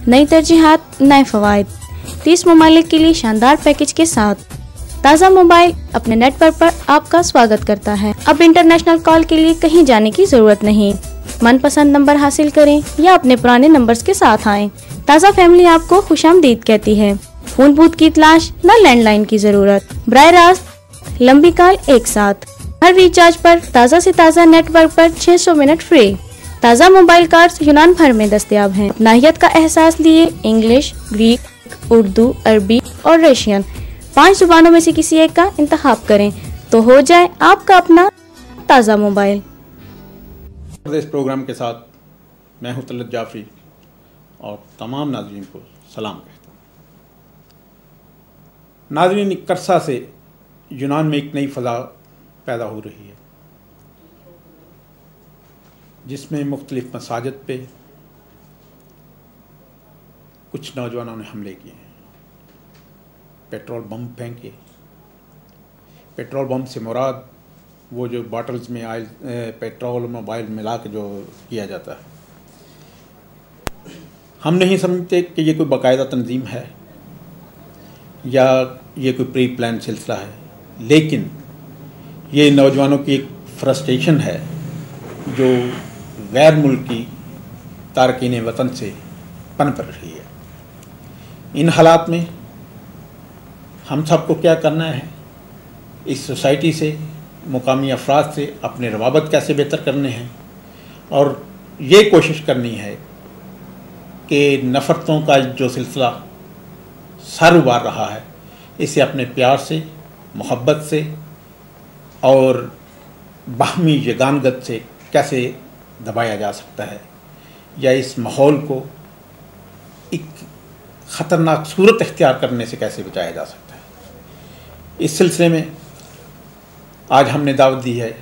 नई तरजीहात, नए फवायद, 30 ममालिक के लिए शानदार पैकेज के साथ ताज़ा मोबाइल अपने नेटवर्क पर आपका स्वागत करता है। अब इंटरनेशनल कॉल के लिए कहीं जाने की जरूरत नहीं। मनपसंद नंबर हासिल करें या अपने पुराने नंबर्स के साथ आएं। ताज़ा फैमिली आपको खुशामदीद कहती है। फोन बूथ की तलाश, न लैंडलाइन की जरूरत। बराह रास्त लंबी कॉल एक साथ। हर रिचार्ज पर ताज़ा से ताज़ा नेटवर्क पर 600 मिनट फ्री। ताज़ा मोबाइल कार्ड्स यूनान भर में दस्तयाब हैं। नाहियत का एहसास लिए इंग्लिश, ग्रीक, उर्दू, अरबी और रशियन 5 जुबानों में से किसी एक का इंतखाब करें तो हो जाए आपका अपना ताज़ा मोबाइल। इस प्रोग्राम के साथ मैं हूं तलत जाफरी और तमाम नाज़रीन को सलाम कहता हूं। नाज़रीन, करसा से यूनान में एक नई फ़ज़ा पैदा हो रही है जिसमें मुख्तलिफ मसाजिद पे कुछ नौजवानों ने हमले किए हैं, पेट्रोल बम फेंके। पेट्रोल बम से मुराद वो जो बॉटल्स में ऑयल, पेट्रोल मोबाइल मिला के जो किया जाता है। हम नहीं समझते कि ये कोई बाकायदा तंजीम है या ये कोई प्री प्लान सिलसिला है, लेकिन ये नौजवानों की एक फ्रस्ट्रेशन है जो गैर मुल्की तारकीन वतन से पनप रही है। इन हालात में हम सबको क्या करना है? इस सोसाइटी से, मुकामी अफराद से अपने रवाबत कैसे बेहतर करने हैं और ये कोशिश करनी है कि नफ़रतों का जो सिलसिला सर उबार रहा है इसे अपने प्यार से, मोहब्बत से और बाहमी यगानगत से कैसे दबाया जा सकता है या इस माहौल को एक ख़तरनाक सूरत इख्तियार करने से कैसे बचाया जा सकता है। इस सिलसिले में आज हमने दावत दी है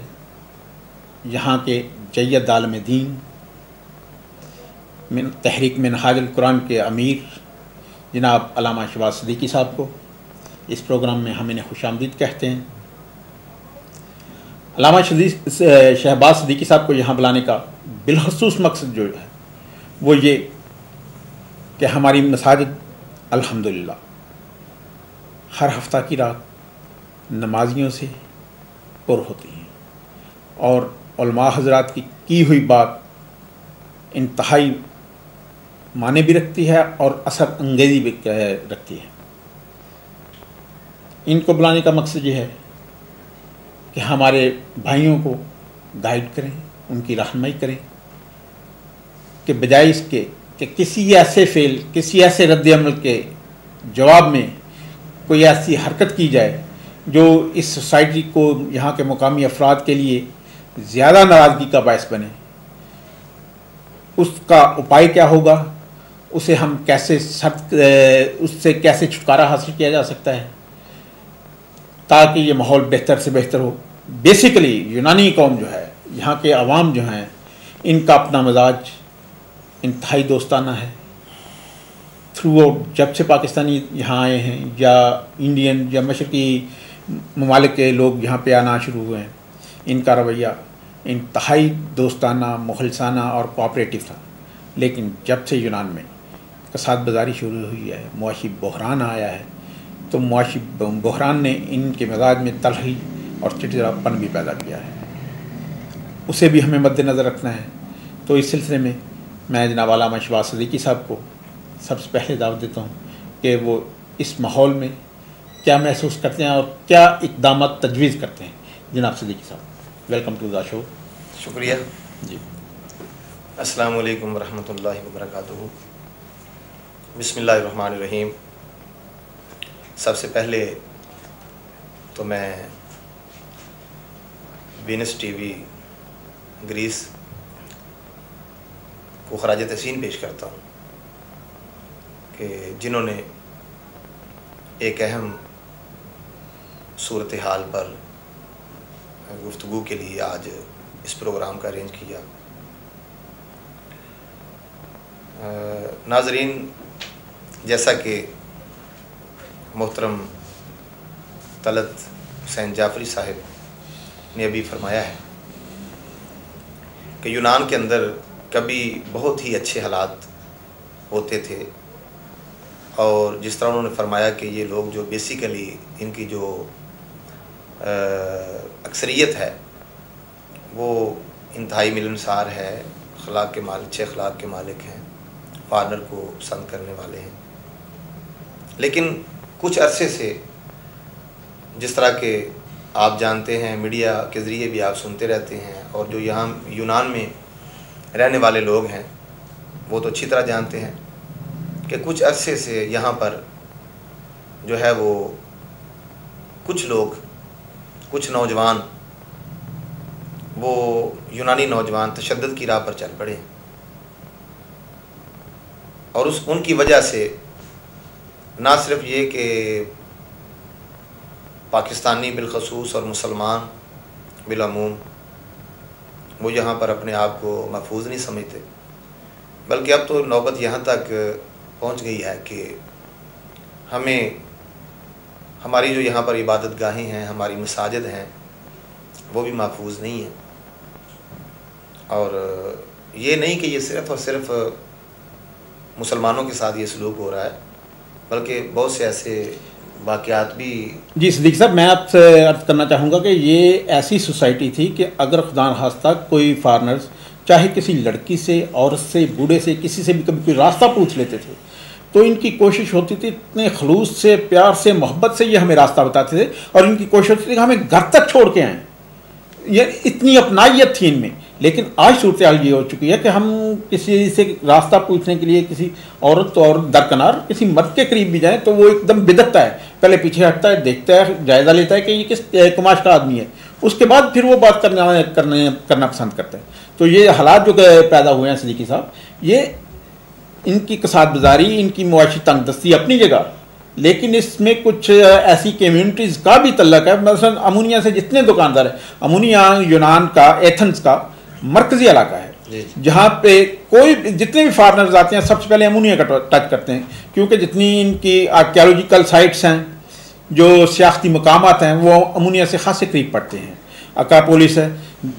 यहाँ के जय्यद आलम दीन तहरीक मिनहाजुल कुरान के अमीर जनाब अल्लामा शहबाज सिद्दीकी साहब को। इस प्रोग्राम में हम इन्हें खुशामदीद कहते हैं। अल्लामा शहबाज सिद्दीकी साहब को यहाँ बुलाने का बिलखसूस मकसद जो है वो ये कि हमारी मसाजिद अल्हम्दुलिल्लाह हर हफ्ता की रात नमाजियों से पुर होती हैं और उलमा हज़रात की हुई बात इंतहाई माने भी रखती है और असर अंगेज़ी भी रखती है। इनको बुलाने का मकसद ये है कि हमारे भाइयों को गाइड करें, उनकी रहनुमाई करें कि बजाय इसके कि किसी ऐसे रद्द-ए-अमल के जवाब में कोई ऐसी हरकत की जाए जो इस सोसाइटी को, यहाँ के मुकामी अफराद के लिए ज़्यादा नाराज़गी का बायस बने। उसका उपाय क्या होगा, उसे हम कैसे उससे कैसे छुटकारा हासिल किया जा सकता है ताकि ये माहौल बेहतर से बेहतर हो। बेसिकली यूनानी कौम जो है, यहाँ के अवाम जो हैं, इनका अपना मिजाज इंतहाई दोस्ताना है। थ्रू आउट जब से पाकिस्तानी यहाँ आए हैं या इंडियन या मशरकी ममालिक के लोग यहाँ पे आना शुरू हुए हैं, इनका रवैया इंतहाई दोस्ताना, मुखलिसाना और कोऑपरेटिव था। लेकिन जब से यूनान में कसाद बाज़ारी शुरू हुई है, मुआशी बहरान आया है, तो मुआशी बहरान ने इनके मिजाज में तलखी और चिड़चिड़ापन भी पैदा किया है। उसे भी हमें मद्देनज़र रखना है। तो इस सिलसिले में मैं जनाब अल्लामा शहबाज सिद्दीकी साहब को सबसे पहले दावत देता हूँ कि वो इस माहौल में क्या महसूस करते हैं और क्या इक़दाम तजवीज़ करते हैं। जनाब सिद्दीकी साहब, वेलकम टू द शो। शुक्रिया जी। अस्सलामु अलैकुम रहमतुल्लाहि व बरकातुहू। बिस्मिल्लाहिर्रहमानिर्रहीम। सबसे पहले तो मैं वीनस टीवी ग्रीस को खराज तहसीन पेश करता हूँ कि जिन्होंने एक अहम सूरत हाल पर गुफ्तगू के लिए आज इस प्रोग्राम का अरेंज किया। नाज़रीन, जैसा कि मोहतरम तलत हुसैन जाफरी साहब ने अभी फरमाया है कि यूनान के अंदर कभी बहुत ही अच्छे हालात होते थे, और जिस तरह उन्होंने फरमाया कि ये लोग जो बेसिकली इनकी जो अक्सरियत है वो इंतहाई मिलनसार है, अखलाक के मालिक, अच्छे अखलाक के मालिक हैं, फादर को पसंद करने वाले हैं। लेकिन कुछ अरसे से जिस तरह के आप जानते हैं, मीडिया के ज़रिए भी आप सुनते रहते हैं, और जो यहाँ यूनान में रहने वाले लोग हैं वो तो अच्छी तरह जानते हैं कि कुछ अरसे से यहाँ पर जो है वो कुछ लोग, कुछ नौजवान, वो यूनानी नौजवान तशद्दुद की राह पर चल पड़े, और उनकी वजह से ना सिर्फ ये कि पाकिस्तानी बिलखसूस और मुसलमान बिलामूम वो यहाँ पर अपने आप को महफूज नहीं समझते, बल्कि अब तो नौबत यहाँ तक पहुँच गई है कि हमें हमारी जो यहाँ पर इबादत गाहें हैं, हमारी मसाजिद हैं, वो भी महफूज नहीं है। और ये नहीं कि ये सिर्फ़ और सिर्फ मुसलमानों के साथ ये सलूक हो रहा है, बल्कि बहुत से ऐसे वाक़यात भी। जी सिद्दीकी साहब, मैं आपसे अर्ज़ करना चाहूँगा कि ये ऐसी सोसाइटी थी कि अगर खुदा न खास्ता कोई फॉरेनर्स चाहे किसी लड़की से, औरत से, बूढ़े से, किसी से भी कभी कोई रास्ता पूछ लेते थे तो इनकी कोशिश होती थी, इतने खलूस से, प्यार से, मोहब्बत से ये हमें रास्ता बताते थे, और इनकी कोशिश होती थी कि हमें घर तक छोड़ के आएँ। ये इतनी अपनाइयत थी इनमें। लेकिन आज सूरत हाल ये हो चुकी है कि हम किसी से रास्ता पूछने के लिए किसी औरत और दरकनार किसी मर्द के करीब भी जाएं तो वो एकदम बिदकता है, पहले पीछे हटता है, देखता है, जायज़ा लेता है कि ये किस कुमाश का आदमी है, उसके बाद फिर वो बात करना पसंद करता है। तो ये हालात जो पैदा हुए हैं सिद्दीकी साहब, ये इनकी कसाद बाजारी, इनकी मुआशी तंगदस्ती अपनी जगह, लेकिन इसमें कुछ ऐसी कम्युनिटीज़ का भी तल्लक है। मसलन अमूनिया से जितने दुकानदार हैं, अमूनिया यूनान का, एथेंस का मरकज़ी इलाका है, जहाँ पे कोई जितने भी फॉरेनर्स आते हैं सबसे पहले अमूनिया का टच करते हैं, क्योंकि जितनी इनकी आर्कियोलॉजिकल साइट्स हैं, जो सियासती मकामात हैं, वो अमूनिया से खासे करीब पड़ते हैं। अकापोलिस है,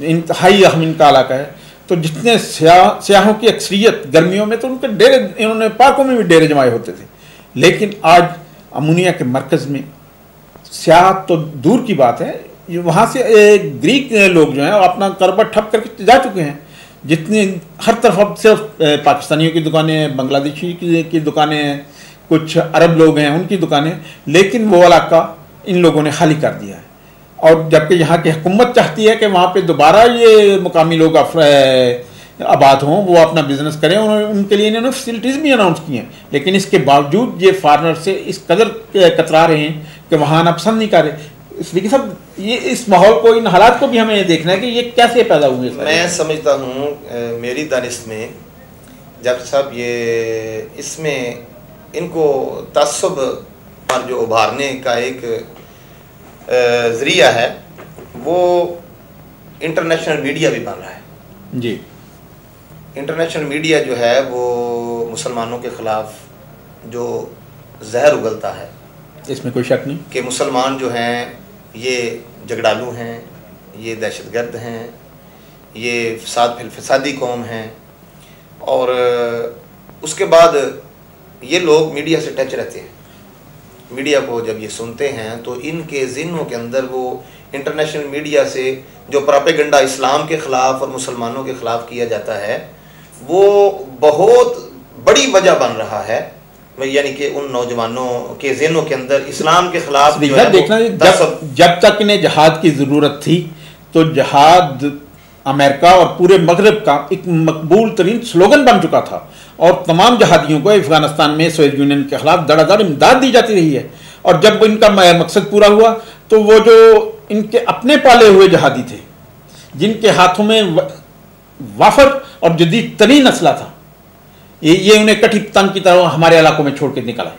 इंतहाई अहम इनका इलाका है। तो जितने सियाहों की अक्सरियत गर्मियों में तो उनके डेरे, इन्होंने पार्कों में भी डेरे जमाए होते थे। लेकिन आज अमूनिया के मरकज़ में सियाह तो दूर की बात है, वहाँ से ग्रीक लोग जो हैं अपना कारोबार ठप करके जा चुके हैं। जितनी हर तरफ अब सिर्फ पाकिस्तानियों की दुकानें हैं, बांग्लादेशी की दुकानें हैं, कुछ अरब लोग हैं उनकी दुकानें, लेकिन वो इलाका इन लोगों ने खाली कर दिया है। और जबकि यहाँ की हुकूमत चाहती है कि वहाँ पे दोबारा ये मुकामी लोग आबाद हों, वो अपना बिजनेस करें, उनके लिए इन्होंने फैसिलिटीज़ भी अनाउंस की हैं, लेकिन इसके बावजूद ये फॉरेनर से इस कदर कतरा रहे हैं कि वहाँ आना पसंद नहीं कर रहे। इसलिए सब ये इस माहौल को, इन हालात को भी हमें देखना है कि ये कैसे पैदा हुए। मैं समझता हूँ मेरी दानिश में जब साहब ये इसमें इनको तअस्सुब पर जो उभारने का एक ज़रिया है वो इंटरनेशनल मीडिया भी बन रहा है। जी, इंटरनेशनल मीडिया जो है वो मुसलमानों के ख़िलाफ़ जो जहर उगलता है, इसमें कोई शक नहीं कि मुसलमान जो हैं ये झगड़ालू हैं, ये दहशतगर्द हैं, ये फसादी कौम हैं। और उसके बाद ये लोग मीडिया से टच रहते हैं। मीडिया को जब ये सुनते हैं तो इनके ज़हनों के अंदर वो इंटरनेशनल मीडिया से जो प्रोपेगेंडा इस्लाम के ख़िलाफ़ और मुसलमानों के ख़िलाफ़ किया जाता है वो बहुत बड़ी वजह बन रहा है, यानी कि उन नौजवानों के ज़हनों के अंदर इस्लाम के ख़िलाफ़ देखना। जब तक इन्हें जहाद की ज़रूरत थी तो जहाद अमेरिका और पूरे मगरब का एक मकबूल तरीन स्लोगन बन चुका था, और तमाम जहादियों को अफगानिस्तान में सोवियत यूनियन के खिलाफ धड़ाधड़ इमदाद दी जाती रही है। और जब इनका मकसद पूरा हुआ तो वो जो इनके अपने पाले हुए जहादी थे, जिनके हाथों में वाफर और जदीद तरीन असला था, ये उन्हें कटी पतंग की तरह हमारे इलाकों में छोड़ के निकल आए।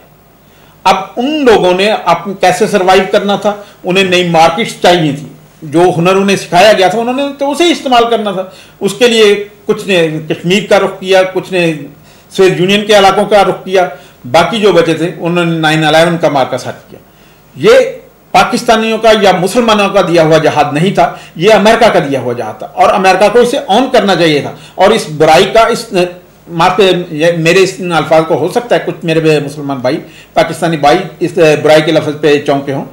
अब उन लोगों ने आप कैसे सरवाइव करना था, उन्हें नई मार्केट्स चाहिए थी, जो हुनर उन्हें सिखाया गया था उन्होंने तो उसे इस्तेमाल करना था। उसके लिए कुछ ने कश्मीर का रुख किया, कुछ ने सोवियत यूनियन के इलाकों का रुख किया, बाकी जो बचे थे उन्होंने 9/11 का मार्का साथ किया। ये पाकिस्तानियों का या मुसलमानों का दिया हुआ जहाद नहीं था, ये अमेरिका का दिया हुआ जहाद था, और अमेरिका को इसे ऑन करना चाहिए था। और इस बुराई का, इस माफ मेरे इस अल्फाज को हो सकता है कुछ मेरे मुसलमान भाई, पाकिस्तानी भाई इस बुराई के लफ्ज़ पे चौंके हों।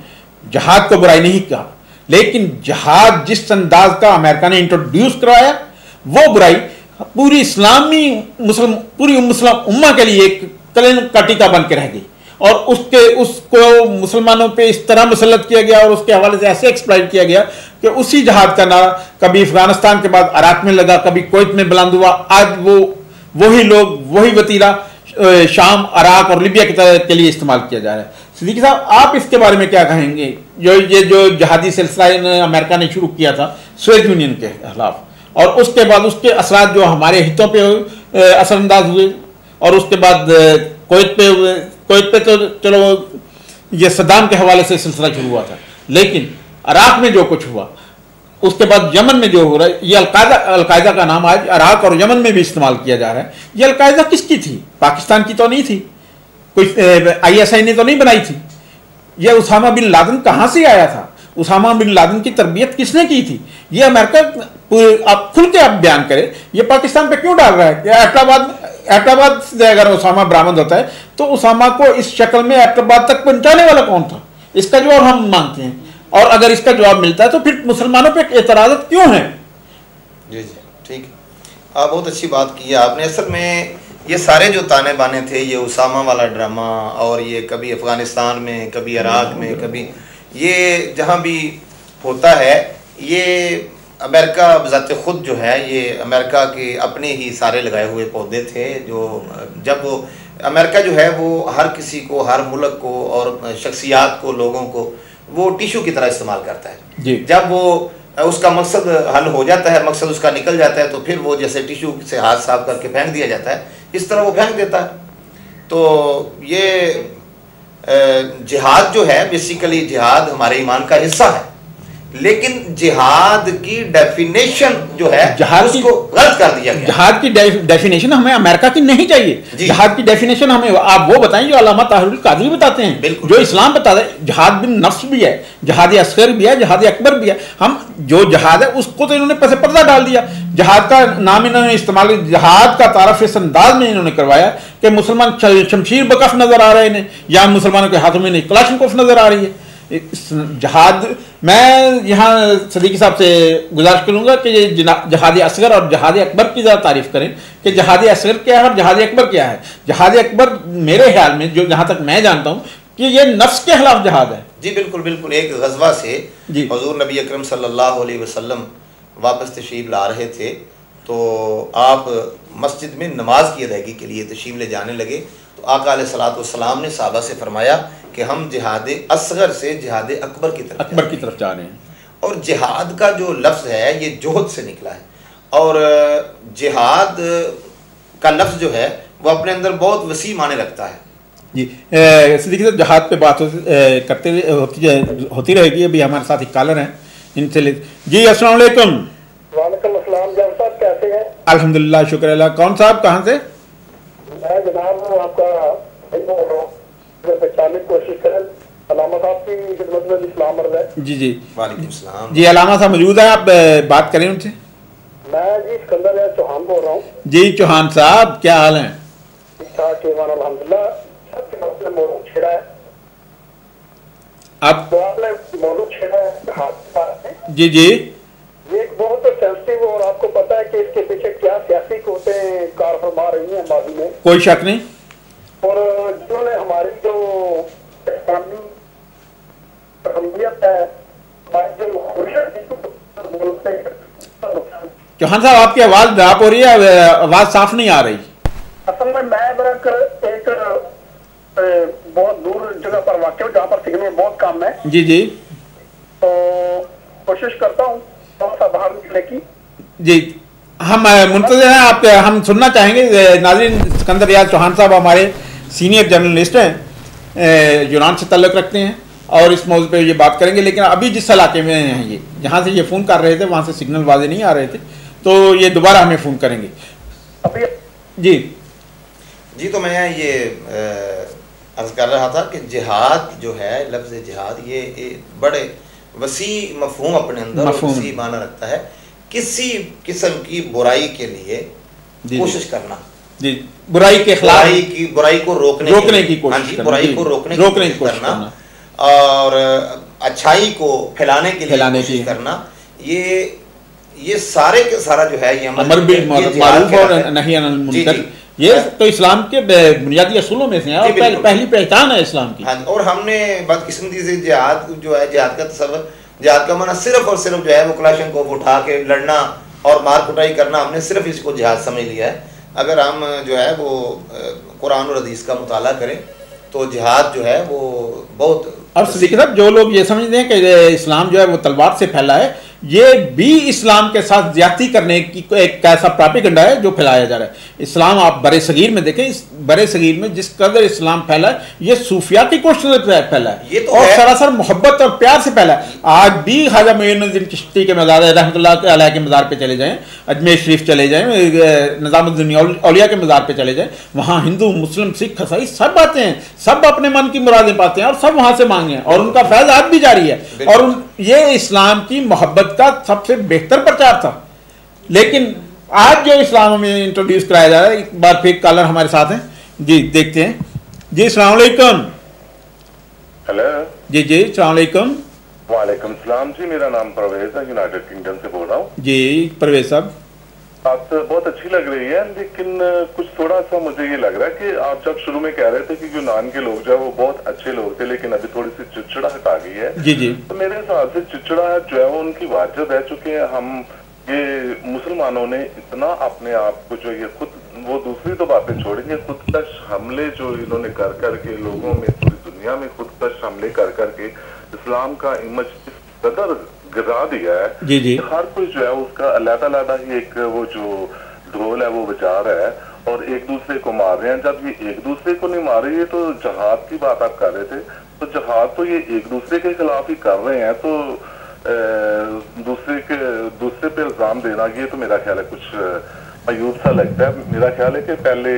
जहाद को बुराई नहीं कहा, लेकिन जहाद जिस अंदाज का अमेरिका ने इंट्रोड्यूस करवाया वो बुराई पूरी पूरी मुस्लिम उम्मा के लिए एक कलन का टीका बन के रह गई, और उसको मुसलमानों पे इस तरह मुसल्लत किया गया और उसके हवाले से ऐसे एक्सप्लॉइट किया गया कि उसी जहाद का नारा कभी अफगानिस्तान के बाद इराक में लगा, कभी कुवैत में बुलंद हुआ। आज वही लोग वही वतीरा शाम, इराक और लिबिया के लिए इस्तेमाल किया जा रहा है। सिद्दीकी साहब, आप इसके बारे में क्या कहेंगे? जो जहादी सिलसिला अमेरिका ने शुरू किया था सुएज यूनियन के खिलाफ, और उसके बाद उसके असरात जो हमारे हितों पे असरअंदाज हुए, और उसके बाद कुवैत पे तो चलो ये सद्दाम के हवाले से सिलसिला शुरू हुआ था, लेकिन इराक में जो कुछ हुआ, उसके बाद यमन में जो हो रहा है, ये अलकायदा का नाम आज इराक और यमन में भी इस्तेमाल किया जा रहा है। ये अलकायदा किसकी थी? पाकिस्तान की तो नहीं थी, कोई ISI ने तो नहीं बनाई थी। ये उसामा बिन लादेन कहाँ से आया था? उसामा बिन लादेन की तरबियत किसने की थी? ये अमेरिका आप खुल के आप बयान करें, ये पाकिस्तान पे क्यों डाल रहा है? एबटाबाद से अगर उसामा बरामद होता है तो उसामा को इस शक्ल में एबटाबाद तक पहुंचाने वाला कौन था? इसका जवाब हम मांगते हैं, और अगर इसका जवाब मिलता है तो फिर मुसलमानों पे एतराज़त क्यों है? जी जी, ठीक है, बहुत अच्छी बात की है आपने। असल में ये सारे जो ताने बाने थे, ये उसामा वाला ड्रामा, और ये कभी अफ़गानिस्तान में, कभी इराक में, कभी ये जहाँ भी होता है, ये अमेरिका बज़ाते ख़ुद जो है, ये अमेरिका के अपने ही सारे लगाए हुए पौधे थे। जो जब वो अमेरिका जो है वो हर किसी को, हर मुल्क को और शख्सियात को, लोगों को वो टिशू की तरह इस्तेमाल करता है। जब वो उसका मकसद हल हो जाता है, मकसद उसका निकल जाता है, तो फिर वो जैसे टिशू से हाथ साफ करके फेंक दिया जाता है, इस तरह वो फेंक देता है। तो ये जिहाद जो है, बेसिकली जिहाद हमारे ईमान का हिस्सा है, लेकिन जिहाद की डेफिनेशन जो है उसको गलत कर दिया गया। जिहाद की डेफिनेशन हमें अमेरिका की नहीं चाहिए। जिहाद की डेफिनेशन हमें आप वो बताएं जो अल्लामा ताहिरुल कादरी बताते हैं, जो इस्लाम बताता है। जिहाद बिन नफ्स भी है, जिहाद असगर भी है, जिहाद अकबर भी है। हम जो जिहाद है उसको तो इन्होंने पसे पर्दा डाल दिया। जिहाद का नाम इन्होंने इस्तेमाल, जिहाद का तारफ इस अंदाज में इन्होंने करवाया कि मुसलमान शमशीर बकफ नजर आ रहे हैं, या मुसलमानों के हाथों में कलाशनकोफ नजर आ रही है। जहाद, मैं यहाँ सदीकी साहब से गुजारिश करूंगा कि ये जहाद असगर और जहाद अकबर की ज़रा तारीफ करें कि जहाद असगर क्या है और जहाद अकबर क्या है। जहाद अकबर मेरे ख्याल में, जो जहाँ तक मैं जानता हूँ, कि ये नफ्स के खिलाफ जहाद है। जी बिल्कुल बिल्कुल। एक गज़वा से हुज़ूर नबी अकरम सल्लल्लाहु अलैहि वसल्लम वापस तशरीफ़ ला रहे थे, तो आप मस्जिद में नमाज की अदायगी के लिए तशरीफ़ ले जाने लगे, तो आका अलैहिस्सलातु वस्सलाम ने सहाबा से फरमाया कि हम जिहाद असगर से जिहाद अकबर की तरफ जा रहे हैं। और जिहाद का जो लफ्ज़ है ये जोहद से निकला है, और जिहाद का लफ्ज़ जो है वो अपने अंदर बहुत वसी माने रखता है। जी सिद्दीकी साहब, जहाद पे बात होती रहेगी। अभी हमारे साथ एक कॉलर हैं, इनसे जी अस्सलाम वालेकुम। वालेकुम अस्सलाम। जब साहब कैसे हैं? अल्हम्दुलिल्लाह, शुक्र अल्लाह। कौन साहब, कहाँ से? मैं जनाब आपका पहचानने की कोशिश करें, अलामा साहब की खिदमत में इस्लाम अर्ज़ है। जी जी, वालेकुम सलाम। जी अलामा साहब मौजूद है, आप बात करें उनसे। मैं जी सिकंदर चौहान बोल रहा हूँ। जी चौहान साहब, क्या हाल है? ठीक ठाक, अल्हम्दुलिल्लाह। आपने मौजूद छेड़ा है, आपने मौजूद छेड़ा है। जी जी, ये एक बहुत सेंसिटिव, और आपको पता है कि इसके पीछे क्या सियासी कोतें कार फरमा रही हैं माजी में, कोई शक नहीं। और जिन्होंने हमारी जो अहमियत है, चौहान साहब आपकी आवाज ड्रॉप हो रही है, आवाज साफ नहीं आ रही। असल में मैं एक बहुत दूर जगह पर वाक़ हूँ जहाँ पर सिग्नल बहुत कम है। जी जी, तो कोशिश करता हूँ थोड़ा सा बाहर निकलने की। जी हम मुंतज़िर हैं, आप हम सुनना चाहेंगे। नाज़रीन, सिकंदर रियाज चौहान साहब हमारे सीनियर जर्नलिस्ट हैं, यूनान से ताल्लुक़ रखते हैं, और इस मौजू पे ये बात करेंगे। लेकिन अभी जिस इलाके में हैं ये, जहाँ से ये फ़ोन कर रहे थे वहाँ से सिग्नल वाजे नहीं आ रहे थे, तो ये दोबारा हमें फ़ोन करेंगे अभी। जी जी, तो मैं ये अर्ज़ कर रहा था कि जिहाद जो है, लफ्ज़ जिहाद ये बड़े वसी मफ़हूम अपने अंदर वसी माना रखता है। किसी किस्म की बुराई के लिए कोशिश करना, जी, बुराई के खिलाफ, बुराई को रोकने की कोशिश करना, बुराई को रोकने की कोशिश करना और अच्छाई को फैलाने के लिए कोशिश करना, ये सारे के सारा जो है ये अमर बिल मारूफ और नही अनिल मुनकर, ये तो इस्लाम के बुनियादी असूलों में से है और पहली पहचान है इस्लाम की। हाँ, और हमने बदकिस्मती से जिहाद जो है, जिहाद का तसव्वुर, जिहाद का माना सिर्फ और सिर्फ जो है वो कलाशनकोव उठा के लड़ना और मार कुटाई करना, हमने सिर्फ इसको जिहाद समझ लिया है। अगर हम जो है वो कुरान और हदीस का मुताला करें तो जिहाद जो है वो बहुत। और साहब, जो लोग ये समझते हैं कि इस्लाम जो है वो तलवार से फैला है, ये भी इस्लाम के साथ ज्यादती करने की एक ऐसा प्रोपेगेंडा है जो फैलाया जा रहा है। इस्लाम आप बड़े सगीर में देखें, इस बड़े सगीर में जिस कदर इस्लाम फैला है, ये सूफिया की कोशिश से फैला है, ये तो और सरासर मोहब्बत और प्यार से फैला है। आज भी ख्वाजा मोइनुद्दीन चिश्ती के मज़ार रहमतुल्लाह अलैह के मज़ार पे चले जाएं, अजमेर शरीफ चले जाएं, निज़ामुद्दीन औलिया के मज़ार पे चले जाएं, वहाँ हिंदू, मुस्लिम, सिख, ईसाई सब आते हैं, सब अपने मन की मुरादें पाते हैं और सब वहाँ से मांगे हैं और उनका फैज़ आज भी जारी है। और ये इस्लाम की मोहब्बत का सबसे बेहतर प्रचार था। लेकिन आज जो इस्लाम में इंट्रोड्यूस कराया जा रहा है, एक बार फिर कॉलर हमारे साथ हैं जी, देखते हैं जी। अस्सलाम वालेकुम। हेलो जी जी, अस्सलाम वालेकुम। वालेकुम सलाम जी, मेरा नाम परवेज है, यूनाइटेड किंगडम से बोल रहा हूँ जी। परवेज साहब, आप बहुत अच्छी लग रही है, लेकिन कुछ थोड़ा सा मुझे ये लग रहा है कि आप जब शुरू में कह रहे थे कि यूनान के लोग जो है वो बहुत अच्छे लोग थे, लेकिन अभी थोड़ी सी चिड़चिड़ाहट आ गई है। जी जी। तो मेरे हिसाब से चिड़चिड़ाहट जो है वो उनकी वाजिब है, चूंकि हम ये मुसलमानों ने इतना अपने आप को जो ये खुद, वो दूसरी तो बातें छोड़ेंगे, खुदकश हमले जो इन्होंने कर करके लोगों में, पूरी दुनिया में खुदकश हमले कर करके इस्लाम का इमेज इस कदर गिरा दिया है जी जी। हर कोई जो है उसका अलग-अलग ही एक वो जो ढोल है वो बजा रहा है और एक दूसरे को मार रहे हैं। जब ये एक दूसरे को नहीं मार रही है तो जहाद की बात आप कर रहे थे, तो जहाद तो ये एक दूसरे के खिलाफ ही कर रहे हैं, तो दूसरे पे इल्जाम देना, ये तो मेरा ख्याल है कुछ मायूब सा लगता है। मेरा ख्याल है कि पहले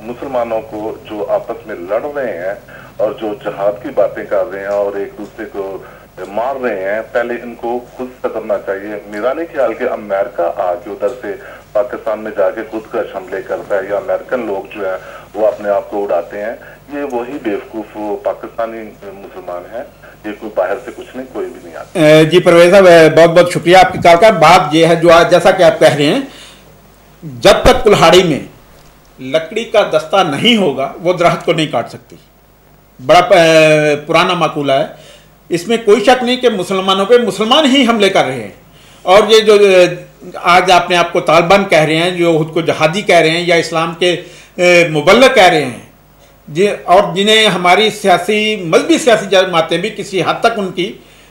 मुसलमानों को जो आपस में लड़ रहे हैं और जो जहाद की बातें कर रहे हैं और एक दूसरे को मार रहे हैं, पहले इनको खुद सदरना चाहिए। मेरा नहीं ख्याल कि अमेरिका आके उधर से पाकिस्तान में जाके खुद का हमले करता है या अमेरिकन लोग जो है वो अपने आप को उड़ाते हैं। ये वही बेवकूफ वो पाकिस्तानी मुसलमान है, ये कोई बाहर से कुछ नहीं, कोई भी नहीं आता। जी परवेज साहब, बहुत बहुत शुक्रिया आपकी कॉल का। बात ये है जो आज जैसा कि आप कह रहे हैं, जब तक कुल्हाड़ी में लकड़ी का दस्ता नहीं होगा वो दरख्त को नहीं काट सकती। बड़ा पुराना माकूला है, इसमें कोई शक नहीं कि मुसलमानों पे मुसलमान ही हमले कर रहे हैं। और ये जो आज अपने आप को तालिबान कह रहे हैं, जो खुद को जहादी कह रहे हैं या इस्लाम के मुबल्लिग कह रहे हैं, और जिन्हें हमारी सियासी मजहबी सियासी जमातें भी किसी हद तक उनकी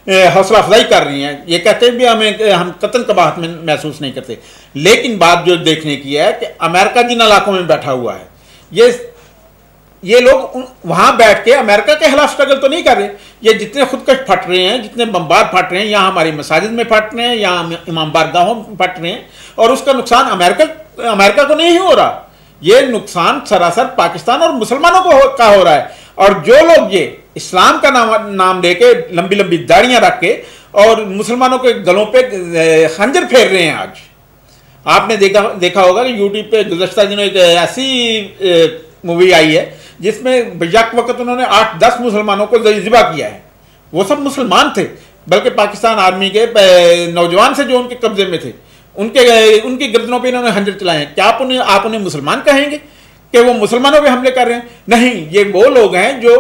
हौसला अफजाई कर रही हैं, ये कहते भी हम कतल कबाहत में महसूस नहीं करते। लेकिन बात जो देखने की है कि अमेरिका जिन इलाकों में बैठा हुआ है, ये लोग वहां बैठ के अमेरिका के खिलाफ स्ट्रगल तो नहीं कर रहे। ये जितने खुदकश फट रहे हैं, जितने बम्बार फट रहे हैं, यहाँ हमारी मसाजिद में फट रहे हैं, यहाँ इमाम बारगाहों में फट रहे हैं, और उसका नुकसान अमेरिका को नहीं हो रहा, ये नुकसान सरासर पाकिस्तान और मुसलमानों का हो रहा है। और जो लोग ये इस्लाम का नाम लेके लंबी लंबी दाढ़ियां रख के और मुसलमानों के गलों पे खंजर फेर रहे हैं, आज आपने देखा होगा कि यूट्यूब पे गुज़श्ता दिनों एक ऐसी मूवी आई है जिसमें बेशक वक्त उन्होंने 8-10 मुसलमानों को ज़िबा किया है। वो सब मुसलमान थे, बल्कि पाकिस्तान आर्मी के नौजवान से जो उनके कब्जे में थे, उनकी गर्दनों पे इन्होंने खंजर चलाए हैं। क्या आप उन्हें मुसलमान कहेंगे कि वो मुसलमानों पे हमले कर रहे हैं? नहीं, ये वो लोग हैं जो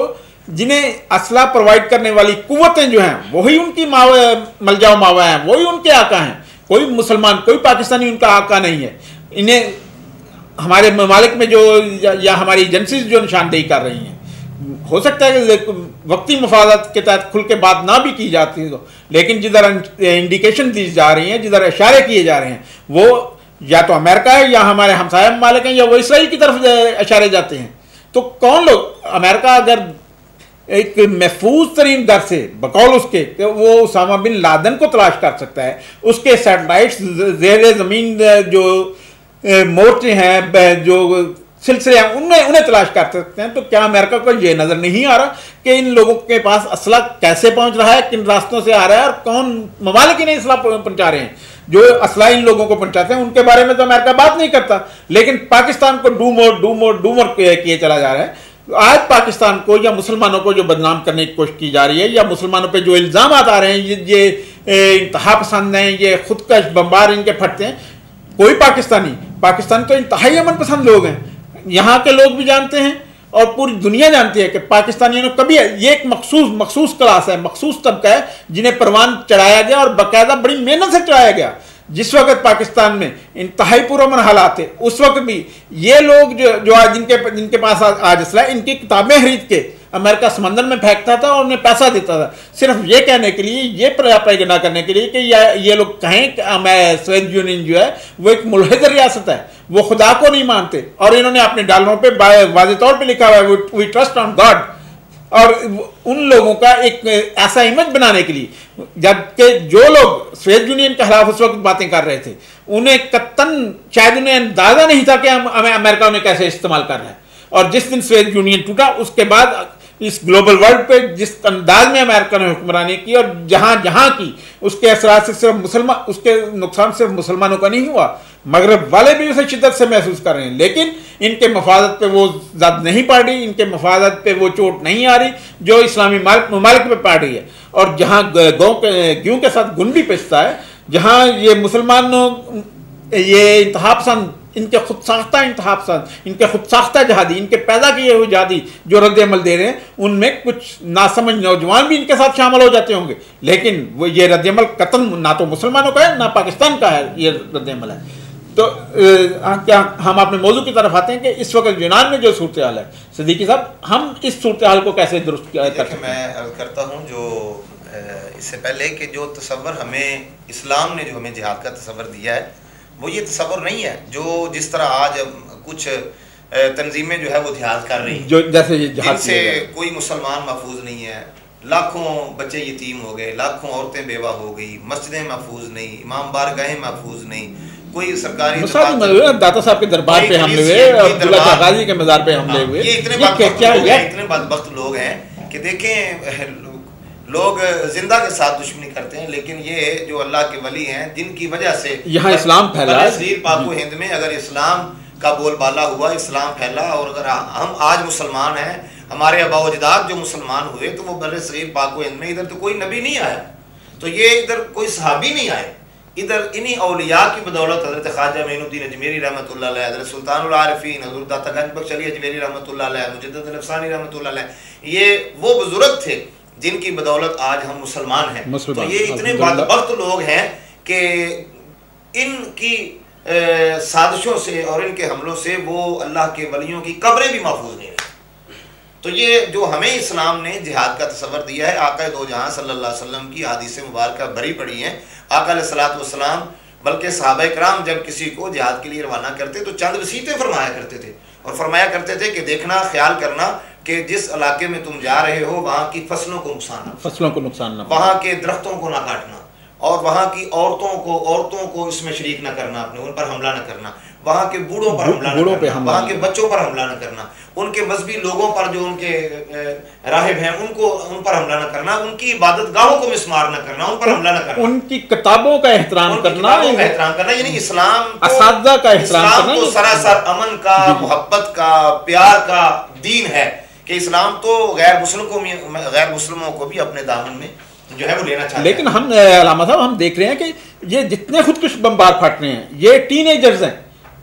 जिन्हें असला प्रोवाइड करने वाली कुव्वतें जो हैं वही उनकी मलजाओ मावा हैं, वही उनके आका हैं। कोई मुसलमान, कोई पाकिस्तानी उनका आका नहीं है। इन्हें हमारे ममालिक में जो या हमारी एजेंसीज जो निशानदेही कर रही हैं, हो सकता है कि वक्ती मफादत के तहत खुल के बात ना भी की जाती हो, लेकिन जिधर इंडिकेशन दी जा रही हैं, जिधर इशारे किए जा रहे हैं, वो या तो अमेरिका है या हमारे हमसाया ममालिक हैं या वो इसराइल की तरफ इशारे जाते हैं। तो कौन लोग, अमेरिका अगर एक महफूज तरीन दर से बकौल उसके वो उसामा बिन लादेन को तलाश कर सकता है, उसके सैटेलाइट्स ज़ेर ज़मीन जो मोर्चे हैं, जो सिलसिले हैं उन्हें तलाश कर सकते हैं। तो क्या अमेरिका को ये नज़र नहीं आ रहा कि इन लोगों के पास असला कैसे पहुंच रहा है, किन रास्तों से आ रहा है और कौन ममालिक इन्हें असला पहुंचा रहे हैं? जो असला इन लोगों को पहुंचाते हैं उनके बारे में तो अमेरिका बात नहीं करता, लेकिन पाकिस्तान को डू मोर किए चला जा रहा है। आज पाकिस्तान को या मुसलमानों को जो बदनाम करने की कोशिश की जा रही है, या मुसलमानों पे जो इल्ज़ाम आ रहे हैं ये इंतहा पसंद हैं, ये खुदकश बम्बार इनके फटते हैं, कोई पाकिस्तानी तो इंतहाई अमन पसंद लोग हैं। यहाँ के लोग भी जानते हैं और पूरी दुनिया जानती है कि पाकिस्तानियों ने कभी, ये एक मखसूस क्लास है, मखसूस तबका है जिन्हें परवान चढ़ाया गया और बाकायदा बड़ी मेहनत से चढ़ाया गया। जिस वक्त पाकिस्तान में इंतहाई पुरअमन हालात थे, उस वक्त भी ये लोग जो आज जिनके पास आज असला है, इनकी किताबें खरीद के अमेरिका समंदर में फेंकता था और उन्हें पैसा देता था, सिर्फ ये कहने के लिए, ये प्रेगना करने के लिए कि ये लोग कहें कि सोवियत यूनियन जो है वो एक मुल्हिद रियासत है, वो खुदा को नहीं मानते। और इन्होंने अपने डॉलरों पे वाज़ेह तौर पे लिखा हुआ है वी ट्रस्ट ऑन गॉड। और उन लोगों का एक ऐसा इमेज बनाने के लिए, जबकि जो लोग सोवियत यूनियन के खिलाफ उस वक्त बातें कर रहे थे, उन्हें कत्तन शायद उन्हें अंदाजा नहीं था कि अमेरिका उन्हें कैसे इस्तेमाल कर रहा है। और जिस दिन सोवियत यूनियन टूटा, उसके बाद इस ग्लोबल वर्ल्ड पे जिस अंदाज में अमेरिका ने हुक्मरानी की और जहां की, उसके असरात से उसके नुकसान सिर्फ मुसलमानों का नहीं हुआ, मगरब वाले भी उसे शिद्दत से महसूस कर रहे हैं। लेकिन इनके मफादत पे वो ज़द नहीं पड़ रही, इनके मफादत पे वो चोट नहीं आ रही जो इस्लामी ममालिक पे पड़ रही है। और जहाँ गेहूँ के साथ गुन भी पिसता है, जहाँ ये मुसलमानों ये इंतहा पसंद, इनके खुद साख्ता इंतहा पसंद, इनके खुद साख्ता जहादी, इनके पैदा किए हुए जहादी जो रद्द अमल दे रहे हैं, उनमें कुछ नासमझ नौजवान भी इनके साथ शामिल हो जाते होंगे। लेकिन वो ये रद्द अमल कतन ना तो मुसलमानों का है ना पाकिस्तान का है, ये रद्द अमल है। तो क्या हम अपने मौजू की तरफ आते हैं कि इस वक्त यूनान में जो सूरत हाल है, सिद्दीकी साहब, हम इस सूरत हाल को कैसे दुरुस्त कर सकते हैं? मैं अर्ज करता हूँ जो इससे पहले कि जो तसव्वुर हमें इस्लाम ने जो हमें जिहाद का तसव्वुर दिया है, वो ये तसव्वुर नहीं है जो जिस तरह आज कुछ तंजीमें जो है वो जिहाद कर रही हैं, जो जैसे जिनसे कोई मुसलमान महफूज नहीं है, लाखों बच्चे यतीम हो गए, लाखों औरतें बेवा हो गई, मस्जिदें महफूज नहीं, इमाम बारगाहें महफूज नहीं, कोई सरकारी दाता साहब के दरबार पे हमले हुए, अब्दुल्ला गाजी के मज़ार पे हमले हुए। ये इतने बदबख्त लोग हैं कि देखें, लोग जिंदा के साथ दुश्मनी करते हैं, लेकिन ये जो अल्लाह के वली हैं जिनकी वजह से यहाँ इस्लाम फैला, पाक हिंद में अगर इस्लाम का बोलबाला हुआ, इस्लाम फैला, और अगर हम आज मुसलमान हैं, हमारे आबा अजदाद जो मुसलमान हुए, तो वो बर्रे सगीर पाक हिंद में इधर तो कोई नबी नहीं आया, तो ये इधर कोई सहाबी नहीं आए, इधर इन्हीं औलिया की बदौलत हज़रत ख्वाजा मोइनुद्दीन अजमेरी रहमतुल्लाह अलैह, हज़रत सुल्तानुल आरिफीन हज़रत दाता गंज अली अजमेरी रहमतुल्लाह अलैह, मुजद्दिद अफसानी रहमतुल्लाह अलैह, ये वो बुजुर्ग थे जिनकी बदौलत आज हम मुसलमान हैं। तो ये इतने बदबख्त लोग हैं कि इनकी साजिशों से और इनके हमलों से वो अल्लाह के वलियों की कब्रें भी महफूज नहीं रही। तो ये जो हमें इस्लाम ने जिहाद का तसव्वुर दिया है, आका दो जहां सल्लल्लाहु अलैहि वसल्लम की हदीस मुबारक भरी पड़ी हैं। आका अलैहिस्सलातु वस्सलाम बल्कि सहाबा कराम जब किसी को जिहाद के लिए रवाना करते तो चंद वसीयतें फरमाया करते थे, और फरमाया करते थे कि देखना, ख्याल करना कि जिस इलाके में तुम जा रहे हो वहाँ की फसलों को नुकसान ना, वहाँ के दरख्तों को ना काटना, और वहाँ की औरतों को इसमें शरीक ना करना, अपने उन पर हमला न करना, वहाँ के बूढ़ों पर हमला न करना, वहाँ के बच्चों पर हमला न करना, उनके मजहबी लोगों पर जो उनके राहिब हैं उन पर हमला न करना, उनकी इबादत गाहों को मिसमार न करना, उन पर हमला न करना, उनकी किताबों का एहतराम करना, यानी इस्लाम असातिज़ा का एहतराम करना, तो सरासर अमन का, मोहब्बत का, प्यार का दीन है कि इस्लाम तो गैर मुस्लिमों को भी अपने दामन में जो है वो लेना चाहते हैं। लेकिन हम अलामा साहब, हम देख रहे हैं कि ये जितने खुदकुश बमबार फट रहे हैं, ये टीनेजर्स हैं,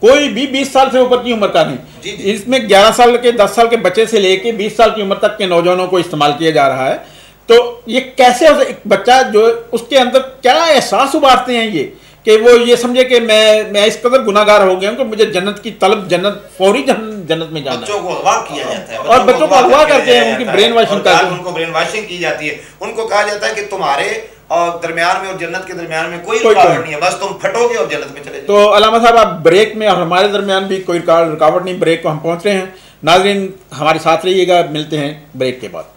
कोई भी 20 साल से ऊपर की उम्र का नहीं। इसमें 11 साल के 10 साल के बच्चे से लेके 20 साल की उम्र तक के नौजवानों को इस्तेमाल किया जा रहा है। तो ये कैसे एक बच्चा जो उसके अंदर क्या एहसास उभारते हैं ये कि वो ये समझे कि मैं इस कदर गुनाहगार हो गया हूँ कि मुझे जन्नत की तलब, फौरी जन्नत में जाना। बच्चों को अगवा किया जाता है, और बच्चों को अगवा करके उनकी ब्रेन वॉशिंग करके उनको ब्रेन वॉशिंग की जाती है। उनको कहा जाता है कि तुम्हारे और दरमियान में और जन्नत के दरमियान में कोई रुकावट नहीं है, बस तुम फटोगे और जन्नत में चले जाओगे। तो अलामा साहब, आप ब्रेक में और हमारे दरमियान भी कोई रुकावट नहीं, ब्रेक को हम पहुंच रहे हैं। नाज़रीन हमारे साथ रहिएगा, मिलते हैं ब्रेक के बाद।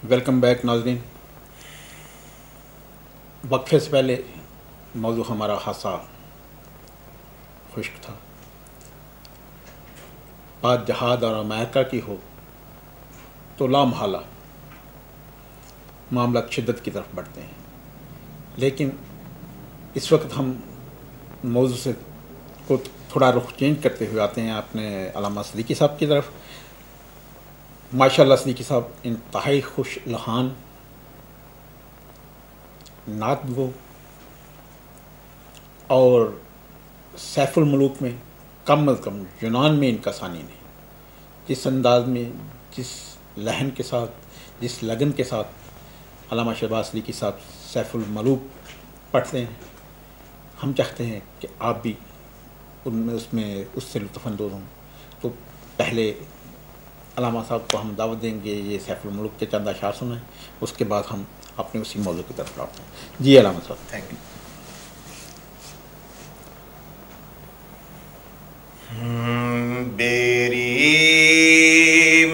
वेलकम बैक नाज़रीन। वक्फे से पहले मौजू हमारा हासा खुश्क था। बात जहाद और अमेरिका की हो तो लामहाला मामला शिद्दत की तरफ बढ़ते हैं, लेकिन इस वक्त हम मौजू से को थोड़ा रुख चेंज करते हुए आते हैं अपने अल्लामा सिद्दीकी साहब की तरफ। माशाअल्लाह सिद्दीकी साहब इंतहाई खुश लहान नात गो और सैफुल मुलूक में कम अज़ कम यूनान में इनका सानी ने जिस अंदाज में, जिस लहन के साथ, जिस लगन के साथ अल्लामा शहबाज सिद्दीकी साहब सैफुल मुलूक पढ़ते हैं, हम चाहते हैं कि आप भी उनमें उसमें उससे लुत्फ़अंदोज़ हों। तो पहले अल्लामा साहब को हम दावत देंगे ये सैफुल मुलूक के चंद अशार सुनाएं, उसके बाद हम अपने उसी मौजू की तरफ लौटते हैं। जी अल्लामा साहब। Thank you. बेरी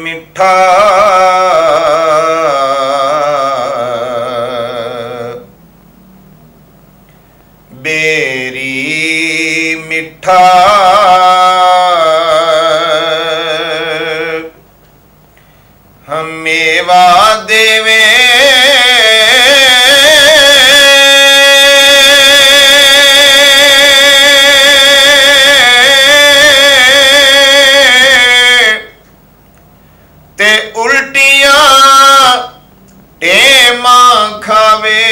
मिठा बेरी मिठा हम मेवा देवे ते उल्टियां टेमा खावे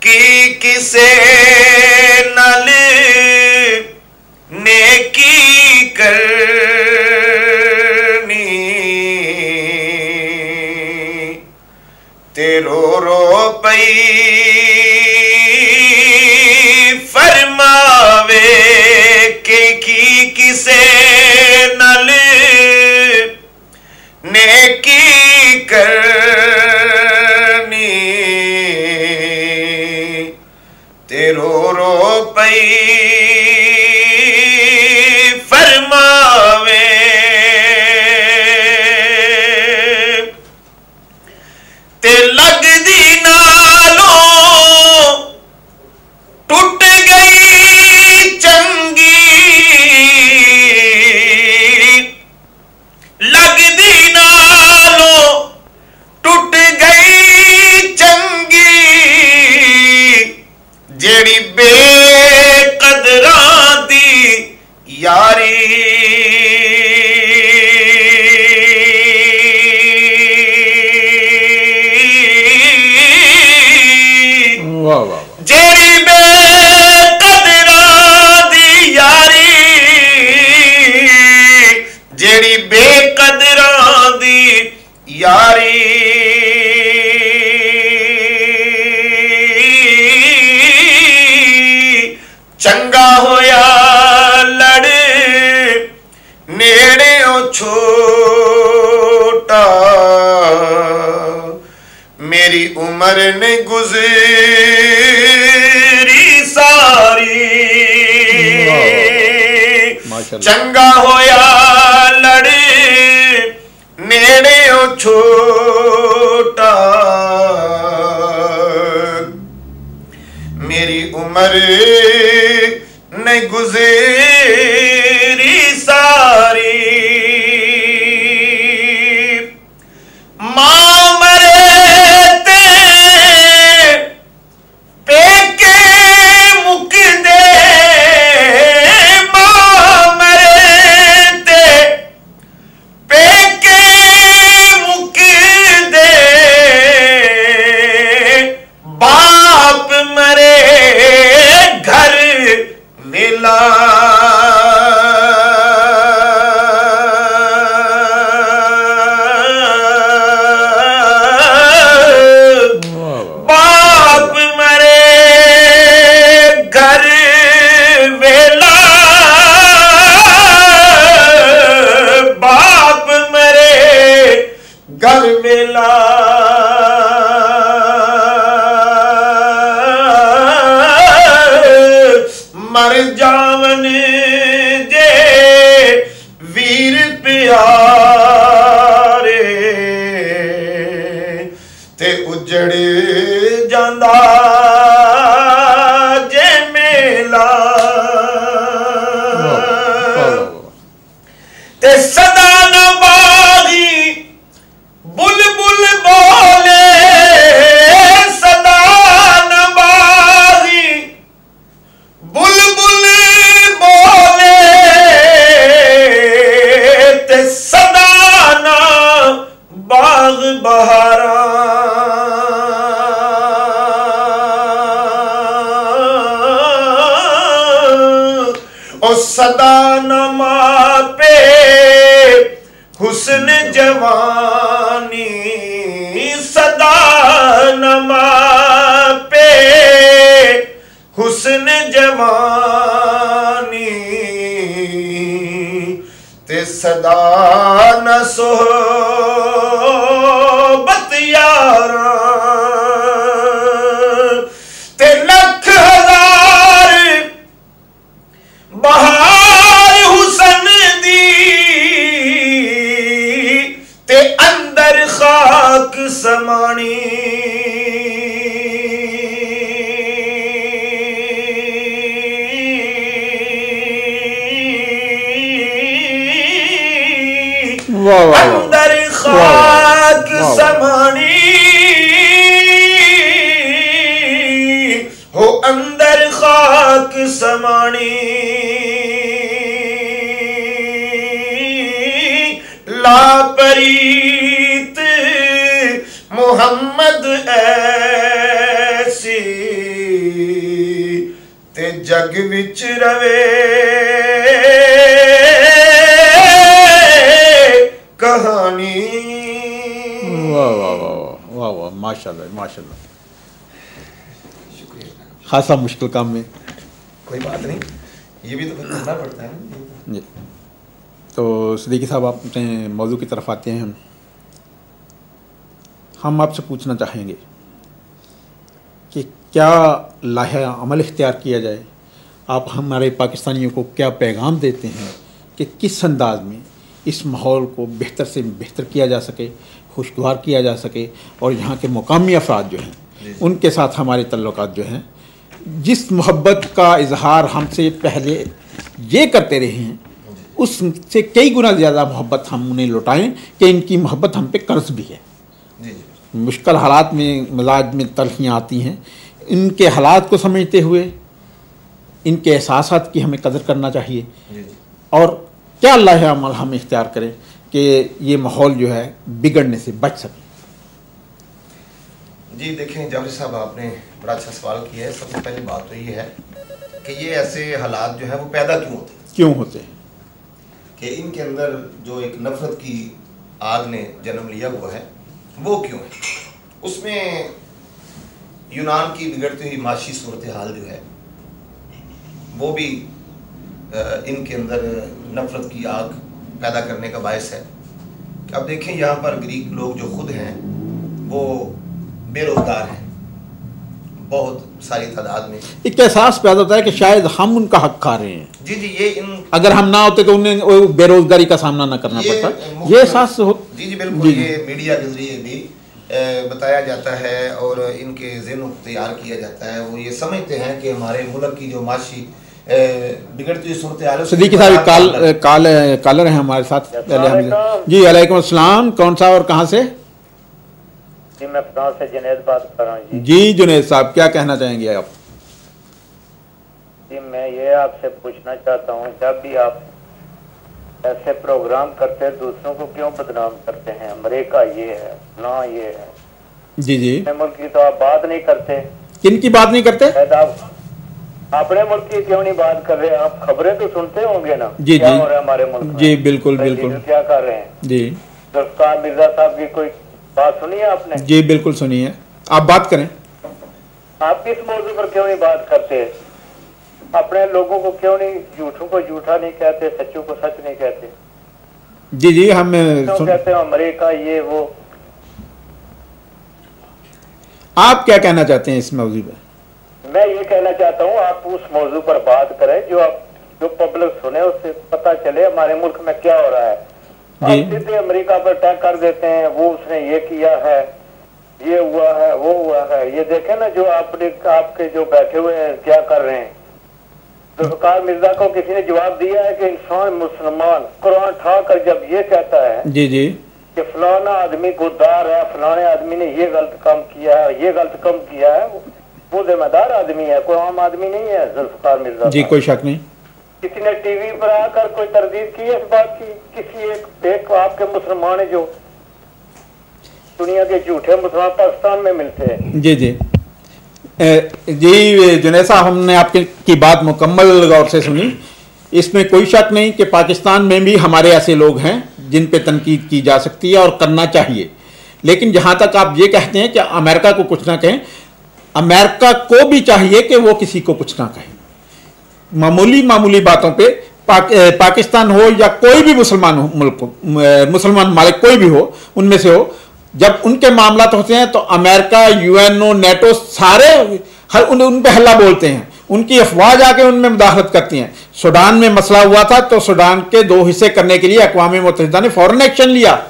कि किसे नल नेकी करनी तेरो रो पई फरमावे कि किसे नल नेकी करनी तेरो रो पई फरमावे ते लगदी नालों टूट गई चंगी लगदी नालों टूट गई चंगी जेड़ी बेकदरां दी यारी वाह वाह वाह। जेड़ी बेकदरां दी यारी जेड़ी बेकदरां दी यारी चंगा होया लड़ नेड़े छोटा मेरी उम्र ने गुजरी सारी माशाअल्लाह। चंगा होया लड़ नेड़े छोटा मेरी उम्र ने गुजरी सारी मां मरे ते पेके मुक दे मां मरे ते पेके मुक दे बाप मरे घर मिला मर जावन जे वीर प्यारे ते उजड़ जांदा जे मेला ते सदा न बागी बुलबुल बोले सदा न बागी बुलबुल बोले ते सदा न बाग बहारा ओ सदा न मापे हुस्न जवानी सदा न मापे हुस्न जवानी ते सदा न सोहबत यारा ते लख हजार बहार हुसन दी ते अंदर खाक समानी अंदर खाक समानी हो अंदर खाक समानी लापरीत मोहम्मद ऐसी ते जग विच रवे कहानी। वाह वाह वाह वाह वाह, माशाल्लाह माशाल्लाह। खासा मुश्किल काम में। कोई बात नहीं, ये भी तो करना पड़ता है जी। तो सिद्दीकी साहब, आप अपने मौजू की तरफ आते हैं। हम आपसे पूछना चाहेंगे कि क्या लाहे अमल इख्तियार किया जाए, आप हमारे पाकिस्तानियों को क्या पैगाम देते हैं कि किस अंदाज में इस माहौल को बेहतर से बेहतर किया जा सके, खुशगवार किया जा सके, और यहाँ के मुकामी अफराद जो हैं उनके साथ हमारे तल्लुकात जो हैं, जिस मोहब्बत का इजहार हमसे पहले ये करते रहे हैं उससे कई गुना ज़्यादा मोहब्बत हम उन्हें लौटाएं कि इनकी मोहब्बत हम पे कर्ज भी है। मुश्किल हालात में मिजाज में तलखियाँ आती हैं, इनके हालात को समझते हुए इनके एहसासात की हमें कदर करना चाहिए, और क्या अल्लाह अमल हम इख्तियार करें कि ये माहौल जो है बिगड़ने से बच सके। जी देखें जावेद साहब, आपने बड़ा अच्छा सवाल किया है। सबसे पहली बात तो ये है कि ये ऐसे हालात जो है वो पैदा क्यों होते हैं कि इनके अंदर जो एक नफरत की आग ने जन्म लिया हुआ है वो क्यों है। उसमें यूनान की बिगड़ती हुई माशी सूरत हाल जो है वो भी इनके अंदर नफरत की आग पैदा करने का बायस है। अब देखें यहाँ पर ग्रीक लोग जो खुद हैं वो बेरोजगार हैं बहुत सारी तादाद में। एक एहसास पैदा होता है कि शायद हम उनका हक खा रहे हैं। जी जी, ये इन अगर हम ना होते तो उन्हें वो बेरोजगारी का सामना ना करना पड़ता। ये एहसास हो जी बिल्कुल। ये मीडिया के जरिए भी बताया जाता है और इनके ज़हनों को तैयार किया जाता है। वो ये समझते हैं कि हमारे मुल्क की जो माशी बिगड़ती हुई सूरत हाल। सिद्दीकी साहब कालर हैं हमारे साथ। जी वालेकुम अस्सलाम, कौन सा और कहाँ से? जी मैं फ्रांस से जुनैद बात कर रहा हूँ। जी जुनैद साहब, क्या कहना चाहेंगे आप? जी मैं ये आपसे पूछना चाहता हूँ, जब भी आप ऐसे प्रोग्राम करते हैं दूसरों को क्यों बदनाम करते हैं? अमेरिका ये है ना ये है। जी जी, अपने मुल्क की तो आप बात नहीं करते। किन की बात नहीं करते? आप अपने मुल्क की क्यों नहीं बात कर रहे? आप खबरें तो सुनते होंगे ना, जी क्या जी हो रहा है हमारे मुल्क में। जी बिल्कुल बिल्कुल। क्या कर रहे हैं जी। जुल्फ़िकार मिर्जा साहब की कोई बात सुनी है आपने? जी बिल्कुल सुनी है, आप बात करें। आप किस मौजू पर क्यों नहीं बात करते? अपने लोगों को क्यों नहीं, झूठों को झूठा नहीं कहते, सच्चों को सच नहीं कहते? जी जी, हम क्यों कहते हैं अमेरिका ये वो? आप क्या कहना चाहते हैं इस मौजू पर? मैं ये कहना चाहता हूँ आप उस मौजू पर बात करें जो पब्लिक सुने, उससे पता चले हमारे मुल्क में क्या हो रहा है। आप सीधे अमेरिका पर अटैक कर देते हैं, वो उसने ये किया है, ये हुआ है, वो हुआ है। ये देखें ना जो आपके जो बैठे हुए हैं क्या कर रहे हैं। जुल्फ़िकार मिर्जा को किसी ने जवाब दिया है कि इंसान मुसलमान कुरान उठा कर जब ये कहता है जी जी कि फलाना आदमी गुदार है, फलाने आदमी ने ये गलत काम किया है, ये गलत काम किया है, वो जिम्मेदार आदमी है, कोई आम आदमी नहीं है जुल्फ़िकार मिर्जा जी, कोई शक नहीं। किसी ने टीवी पर आकर कोई तरदीद की है इस बात की? किसी एक आपके मुसलमान है जो दुनिया के झूठे मुसलमान पाकिस्तान में मिलते हैं। जी जी जी जुनैद साहब, हमने आपकी बात मुकम्मल गौर से सुनी। इसमें कोई शक नहीं कि पाकिस्तान में भी हमारे ऐसे लोग हैं जिन पे तनकीद की जा सकती है और करना चाहिए। लेकिन जहाँ तक आप ये कहते हैं कि अमेरिका को कुछ ना कहें, अमेरिका को भी चाहिए कि वो किसी को कुछ ना कहें। मामूली बातों पे पाकिस्तान हो या कोई भी मुसलमान हो, मुसलमान मालिक कोई भी हो, उनमें से हो, जब उनके मामला होते हैं तो अमेरिका, यूएनओ, नेटो सारे उन पे हल्ला बोलते हैं। उनकी अफवाह जाके उनमें मुदाखलत करती हैं। सूडान में मसला हुआ था तो सूडान के 2 हिस्से करने के लिए अक़वाम मुत्तहिदा ने फौरन एक्शन लिया।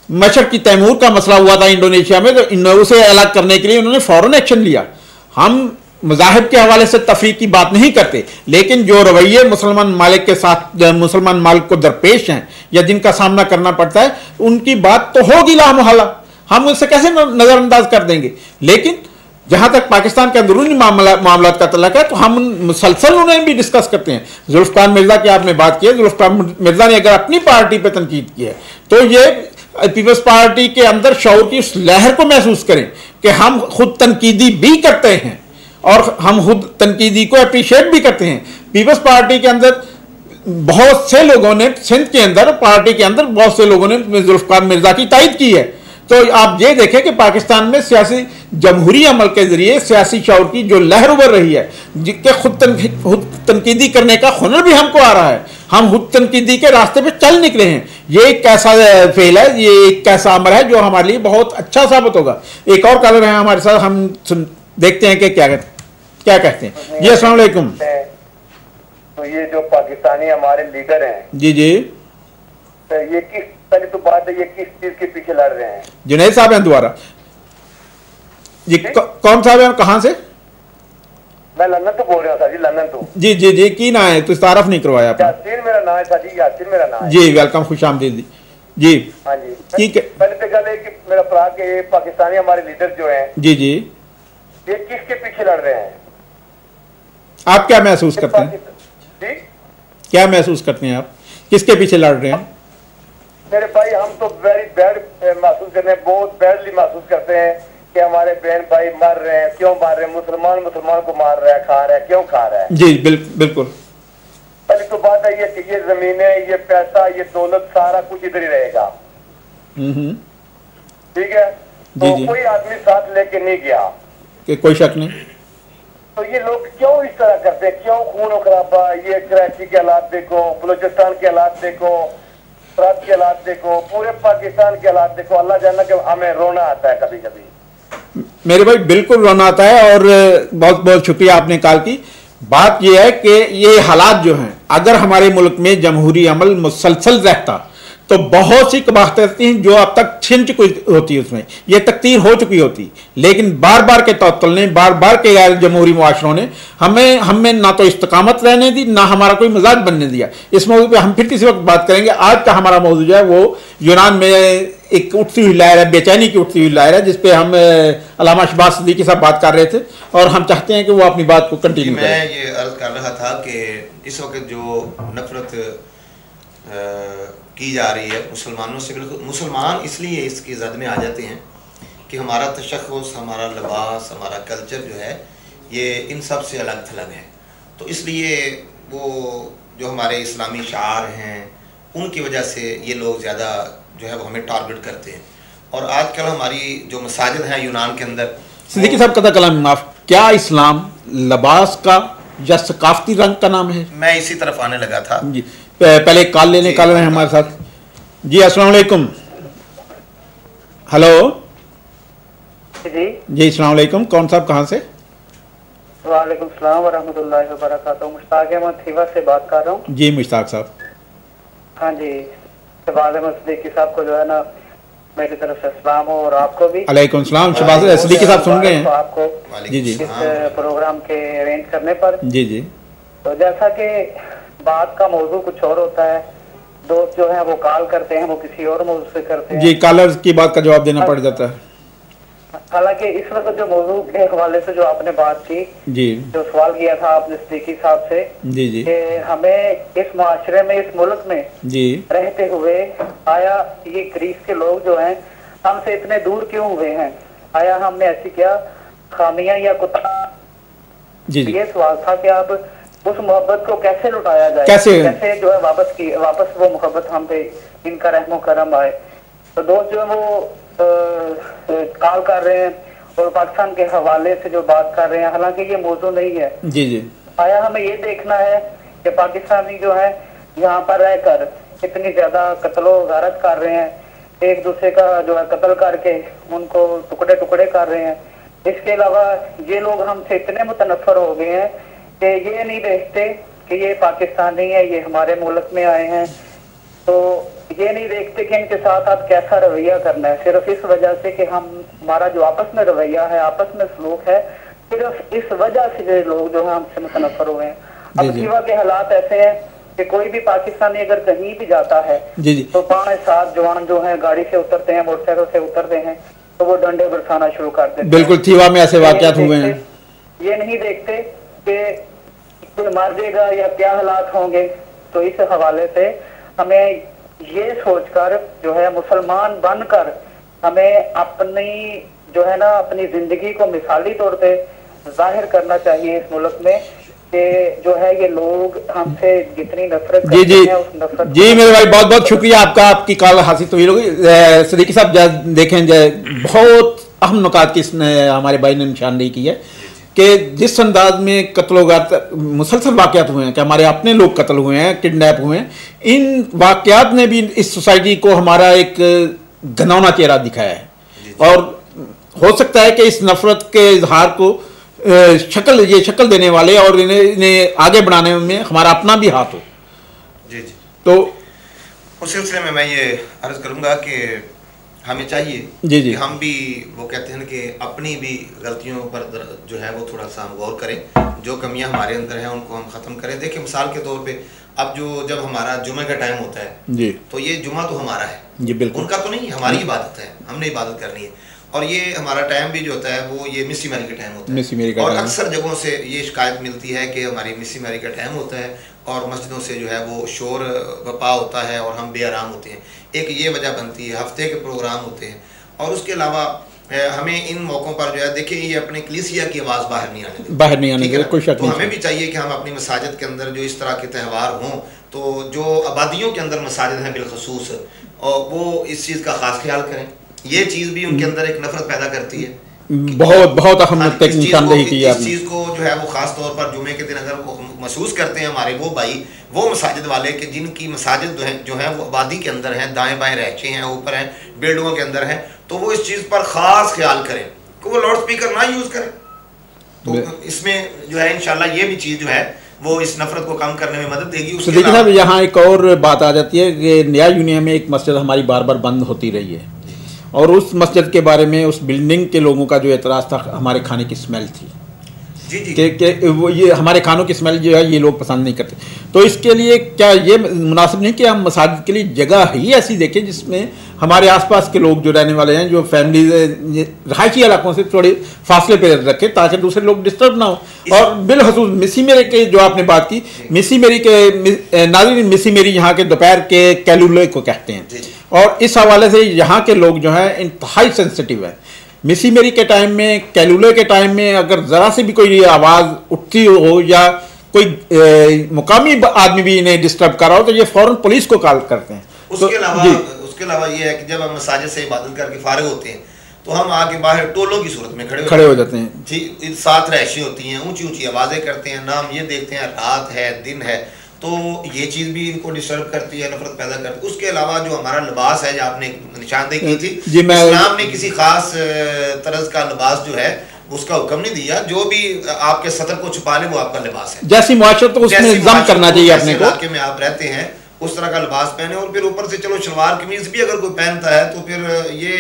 मशरक़ी तैमूर का मसला हुआ था इंडोनेशिया में, तो उसे अलग करने के लिए उन्होंने फौरन एक्शन लिया। हम मज़ाहिब के हवाले से तफरीक की बात नहीं करते, लेकिन जो रवैये मुसलमान मालिक के साथ मुसलमान मालिक को दरपेश हैं या जिनका सामना करना पड़ता है, उनकी बात तो होगी लामहला, हम उससे कैसे नज़रअंदाज कर देंगे। लेकिन जहां तक पाकिस्तान के अंदरूनी मामला का तल्लुक है तो हम मुसलसल उन्हें भी डिस्कस करते हैं। जुल्फ़िकार मिर्जा की आपने बात की है, जुल्फ़िकार मिर्जा ने अगर अपनी पार्टी पर तनकीद की है तो ये पीपल्स पार्टी के अंदर शऊर की उस लहर को महसूस करें कि हम खुद तनकीदी भी करते हैं और हम खुद तनकीदी को अप्रिशिएट भी करते हैं। पीपल्स पार्टी के अंदर बहुत से लोगों ने, सिंध के अंदर पार्टी के अंदर बहुत से लोगों ने जुल्फ़िकार मिर्जा की तायद की है। तो आप ये देखें कि पाकिस्तान में सियासी जमहूरी अमल के जरिए सियासी शऊर की जो लहर उभर रही है, जिसके खुद तनकीदी करने का हुनर भी हमको आ रहा है, हम खुद तनकीदी के रास्ते पे चल निकले हैं। ये एक कैसा फेल है, ये एक कैसा अमल है जो हमारे लिए बहुत अच्छा साबित होगा। एक और कलर है हमारे साथ, हम देखते हैं कि क्या कहते हैं। जी अस्सलाम वालेकुम। तो ये जो पाकिस्तानी हमारे लीडर हैं, जी जी, तो ये किस, पहले तो बात है, ये किस चीज के पीछे लड़ रहे हैं? जुनैद साहब हैं दोबारा जी। कौन साहब हैं, कहाँ से? मैं लंदन तो बोल रहा हूँ सर जी, लंदन तो। जी जी जी, की ना है तो तारफ नहीं करवाया आपने। यासीन मेरा नाम है सर जी, यासीन मेरा नाम है जी। वेलकम, खुश आमदीद जी। हाँ जी, ठीक है। पहले तो गल है कि मेरा भरा के पाकिस्तानी हमारे लीडर जो हैं, जी जी, ये किसके पीछे लड़ रहे हैं? आप क्या महसूस करते हैं? जी, क्या महसूस करते हैं आप, किसके पीछे लड़ रहे हैं? मेरे भाई हम तो वेरी बैड महसूस करते हैं, बहुत बैडली महसूस करते हैं कि हमारे बहन भाई मर रहे हैं। क्यों मार रहे हैं? मुसलमान को मार रहा है, खा रहा है, क्यों खा रहा है? जी बिल्कुल। पहली तो बात है ये जमीनें, ये पैसा, ये दौलत, सारा कुछ इधर ही रहेगा। ठीक है, तो कोई आदमी साथ लेके नहीं गया, कोई शक नहीं। तो ये लोग क्यों इस तरह करते हैं? क्यों खून खराबा? ये कराची के हालात देखो, बलूचिस्तान के हालात देखो, प्रांत के हालात देखो, पूरे पाकिस्तान के हालात देखो। अल्लाह जाना कि हमें रोना आता है कभी कभी। मेरे भाई बिल्कुल रोना आता है, और बहुत बहुत शुक्रिया आपने कॉल की। बात यह है कि ये हालात जो हैं, अगर हमारे मुल्क में जमहूरी अमल मुसलसल रहता तो बहुत सी कबाहतें थी जो अब तक छिन चुकी होती, उसमें ये तकदीर हो चुकी होती। लेकिन बार बार के तौत्तल ने, बार बार के गैर जमहूरी मुआशरों ने हमें ना तो इस्तकामत रहने दी, ना हमारा कोई मिजाज बनने दिया। इस मौजूद पे हम फिर किसी वक्त बात करेंगे। आज का हमारा मौजूद जो है वो यूनान में एक उठती हुई लहर है, बेचैनी की उठती हुई लहर है, जिसपे हम अल्लामा शहबाज सिद्दीकी साहब बात कर रहे थे, और हम चाहते हैं कि वो अपनी बात को कंटिन्यू करें। मैं ये अर्ज कर रहा था कि इस वक्त जो नफरत की जा रही है मुसलमानों से, बिल्कुल मुसलमान इसलिए इसकी जद में आ जाते हैं कि हमारा तशख़्ख़ुस, हमारा लिबास, हमारा कल्चर जो है ये इन सब से अलग थलग है। तो इसलिए वो जो हमारे इस्लामी शार हैं उनकी वजह से ये लोग ज़्यादा जो है वो हमें टारगेट करते हैं। और आजकल हमारी जो मसाजिद हैं यूनान के अंदर, सिद्दीकी साहब कदा कलाम माफ, क्या इस्लाम लिबास का या सकाफती रंग का नाम है? मैं इसी तरफ आने लगा था जी। पहले कॉल लेने कॉल रहे हैं हमारे साथ। जी अस्सलाम वालेकुम। हेलो जी जी, अस्सलाम वालेकुम। कौन साहब, कहाँ से? वालेकुम सलाम वरहमतुल्लाहि वबरकातुहू। मुश्ताक अहमद थीवा से बात कर रहा हूँ। जी मुश्ताक साहब। हाँ जी, शहबाज अहमद सिद्दीकी साहब को जो है ना मेरी तरफ से सलाम हो, और आपको भी। अलैकुम सलाम। शहबाज सिद्दीकी साहब सुन रहे हैं आपको जी जी इस प्रोग्राम के अरेंज करने पर। जी जी। तो जैसा कि बात का मौजू कुछ और होता है, दोस्त जो है वो कॉल करते हैं, वो किसी और मौजू से करते हैं जी, कॉलर्स की बात का जवाब देना पड़ जाता है। हालांकि इस वक्त जो मौजू के हवाले से जो आपने बात की जी, जो सवाल किया था आपने सिद्दीकी साहब से जी जी, कि हमें इस माशरे में, इस मुल्क में जी रहते हुए आया ये ग्रीस के लोग जो हैं हमसे इतने दूर क्यों हुए हैं? आया हमने ऐसी क्या खामियां या कुछ? जी जी। ये सवाल था कि आप उस मोहब्बत को कैसे लुटाया जाए, कैसे जो है वापस वो मोहब्बत हम पे इनका रहमो करम आए। तो दोस्त जो है वो कॉल कर रहे हैं और पाकिस्तान के हवाले से जो बात कर रहे हैं, हालांकि ये मौजू नहीं है। जी जी। आया हमें ये देखना है कि पाकिस्तानी जो है यहाँ पर रहकर इतनी ज्यादा कत्लो गारत कर रहे हैं, एक दूसरे का जो है कत्ल करके उनको टुकड़े टुकड़े कर रहे हैं। इसके अलावा ये लोग हमसे इतने मुतनफर हो गए हैं कि ये नहीं देखते कि ये पाकिस्तानी है, ये हमारे मुल्क में आए हैं, तो ये नहीं देखते कि इनके साथ आप कैसा रवैया करना है, सिर्फ इस वजह से कि हमारा जो आपस में रवैया है, आपस में सलूक है, सिर्फ इस वजह से ये लोग जो है हमसे मुतनफर हुए हैं। अब सीवा के हालात ऐसे हैं कि कोई भी पाकिस्तानी अगर कहीं भी जाता है जी जी, तो 5-7 जवान जो है गाड़ी से उतरते हैं, मोटरसाइकिल से उतरते हैं, तो वो डंडे बरसाना शुरू कर देते हैं। बिल्कुल, थीवा में ऐसे वाकयात हुए हैं। ये नहीं देखते कि कोई मर जाएगा या क्या हालात होंगे। तो इस हवाले से हमें ये सोचकर जो है मुसलमान बनकर हमें अपनी जो है ना अपनी जिंदगी को मिसाली तौर पे जाहिर करना चाहिए इस मुल्क में कि जो है ये लोग हमसे जितनी नफरत जी जी हैं, उस नफरत जी मेरे भाई, बहुत बहुत शुक्रिया आपका, आपकी कॉल हासिल तो होगी। सिद्दीकी साहब देखें, बहुत अहम नुकात की इसने हमारे भाई ने निशानदेही की है कि जिस अंदाज में कत्लोगात मुसलसल वाकयात हुए हैं कि हमारे अपने लोग कत्ल हुए हैं, किडनैप हुए हैं, इन वाकयात ने भी इस सोसाइटी को हमारा एक घनौना चेहरा दिखाया है। और हो सकता है कि इस नफरत के इजहार को शक्ल देने वाले और इन्हें आगे बढ़ाने में हमारा अपना भी हाथ हो। जी जी। तो उस सिलसिले में मैं ये अर्ज करूंगा कि हमें चाहिए जी जी कि हम भी, वो कहते हैं कि अपनी भी गलतियों पर जो है वो थोड़ा सा हम गौर करें, जो कमियां हमारे अंदर हैं उनको हम ख़त्म करें। देखिए मिसाल के तौर पे अब जब हमारा जुमे का टाइम होता है जी, तो ये जुमा तो हमारा है जी बिल्कुल, उनका तो नहीं, हमारी इबादत है, हमने इबादत करनी है। और ये हमारा टाइम भी जो होता है वो ये मिस्सी मैरी का टाइम होता है। मिस्सी मैरी का और टाइम। अक्सर जगहों से ये शिकायत मिलती है कि हमारी मिस्सी मैरी का टाइम होता है और मस्जिदों से जो है वो शोर बपा होता है और हम बेआराम होते हैं। एक ये वजह बनती है, हफ्ते के प्रोग्राम होते हैं। और उसके अलावा हमें इन मौक़ों पर जो है देखिए ये अपने कलीसिया की आवाज़ बाहर नहीं आने देते, कोई शक तो नहीं। हमें भी चाहिए कि हम अपनी मसाजिद के अंदर जो इस तरह के त्यौहार हों, तो जो आबादियों के अंदर मसाजिद हैं बिलखसूस, और वो इस चीज़ का खास ख्याल करें। ये चीज़ भी उनके अंदर एक नफरत पैदा करती है। बहुत अहम निशानदेही की है इस चीज़ को जो है वो खास तौर पर जुमे के दिन अगर वो महसूस करते हैं हमारे वो भाई, वो मसाजिद वाले कि जिनकी मसाजिद जो है वो आबादी के अंदर हैं, दाएं बाएं रहचे हैं, ऊपर हैं, बिल्डिंगों के अंदर हैं, तो वो इस चीज़ पर ख़ास ख्याल करें कि वो लाउड स्पीकर ना यूज़ करें। तो इसमें जो है इंशाल्लाह ये भी चीज़ जो है वो इस नफरत को कम करने में मदद देगी। सिद्दीकी साहब, यहाँ एक और बात आ जाती है कि नया यूनियन में एक मस्जिद हमारी बार बार बंद होती रही है और उस मस्जिद के बारे में उस बिल्डिंग के लोगों का जो एतराज़ था, हमारे खाने की स्मेल थी कि वो ये हमारे खानों की स्मेल जो है ये लोग पसंद नहीं करते। तो इसके लिए क्या ये मुनासिब नहीं कि हम मसाजिद के लिए जगह ही ऐसी देखें जिसमें हमारे आसपास के लोग जो रहने वाले हैं, जो फैमिली रहायशी इलाकों से थोड़े फासले पे रखें ताकि दूसरे लोग डिस्टर्ब ना हो। और बिलखसूस मिस्सी मेरी के जो आपने बात की, मिस्सी मेरी के नाज़रीन, मिस्सी मेरी यहाँ के दोपहर के कैलुले को कहते हैं और इस हवाले से यहाँ के लोग जो हैं इंतहाई सेंसिटिव है। मिस्सी मेरी के टाइम में, कैलुले के टाइम में अगर ज़रा से भी कोई आवाज़ उठती हो या कोई मुकामी आदमी भी इन्हें डिस्टर्ब कर रहा हो तो ये फ़ौरन पुलिस को कॉल करते हैं। उसके अलावा ये है कि जब हम मसाजिद से इबादत करके फारिग होते हैं तो हम आगे बाहर टोलों की सूरत में खड़े हो जाते हैं। जी, साथ रैशी होती हैं, ऊंची ऊंची आवाज़ें करते हैं, ना हम ये देखते हैं रात है दिन है, तो ये चीज़ भी इनको डिस्टर्ब करती है, नफरत पैदा करती है। उसके अलावा जो हमारा लिबास है, जो आपने निशानदेही की थी, इस्लाम ने किसी खास तरह का लिबास जो है उसका हुक्म नहीं दिया। जो भी आपके सतर को छुपा ले वो आपका लिबास है। जैसी मुआशरत तो उसमें इल्जाम करना चाहिए अपने को, इलाके में आप रहते हैं उस तरह का लिबास पहने। और फिर ऊपर से चलो शलवार कमीज भी अगर कोई पहनता है तो फिर ये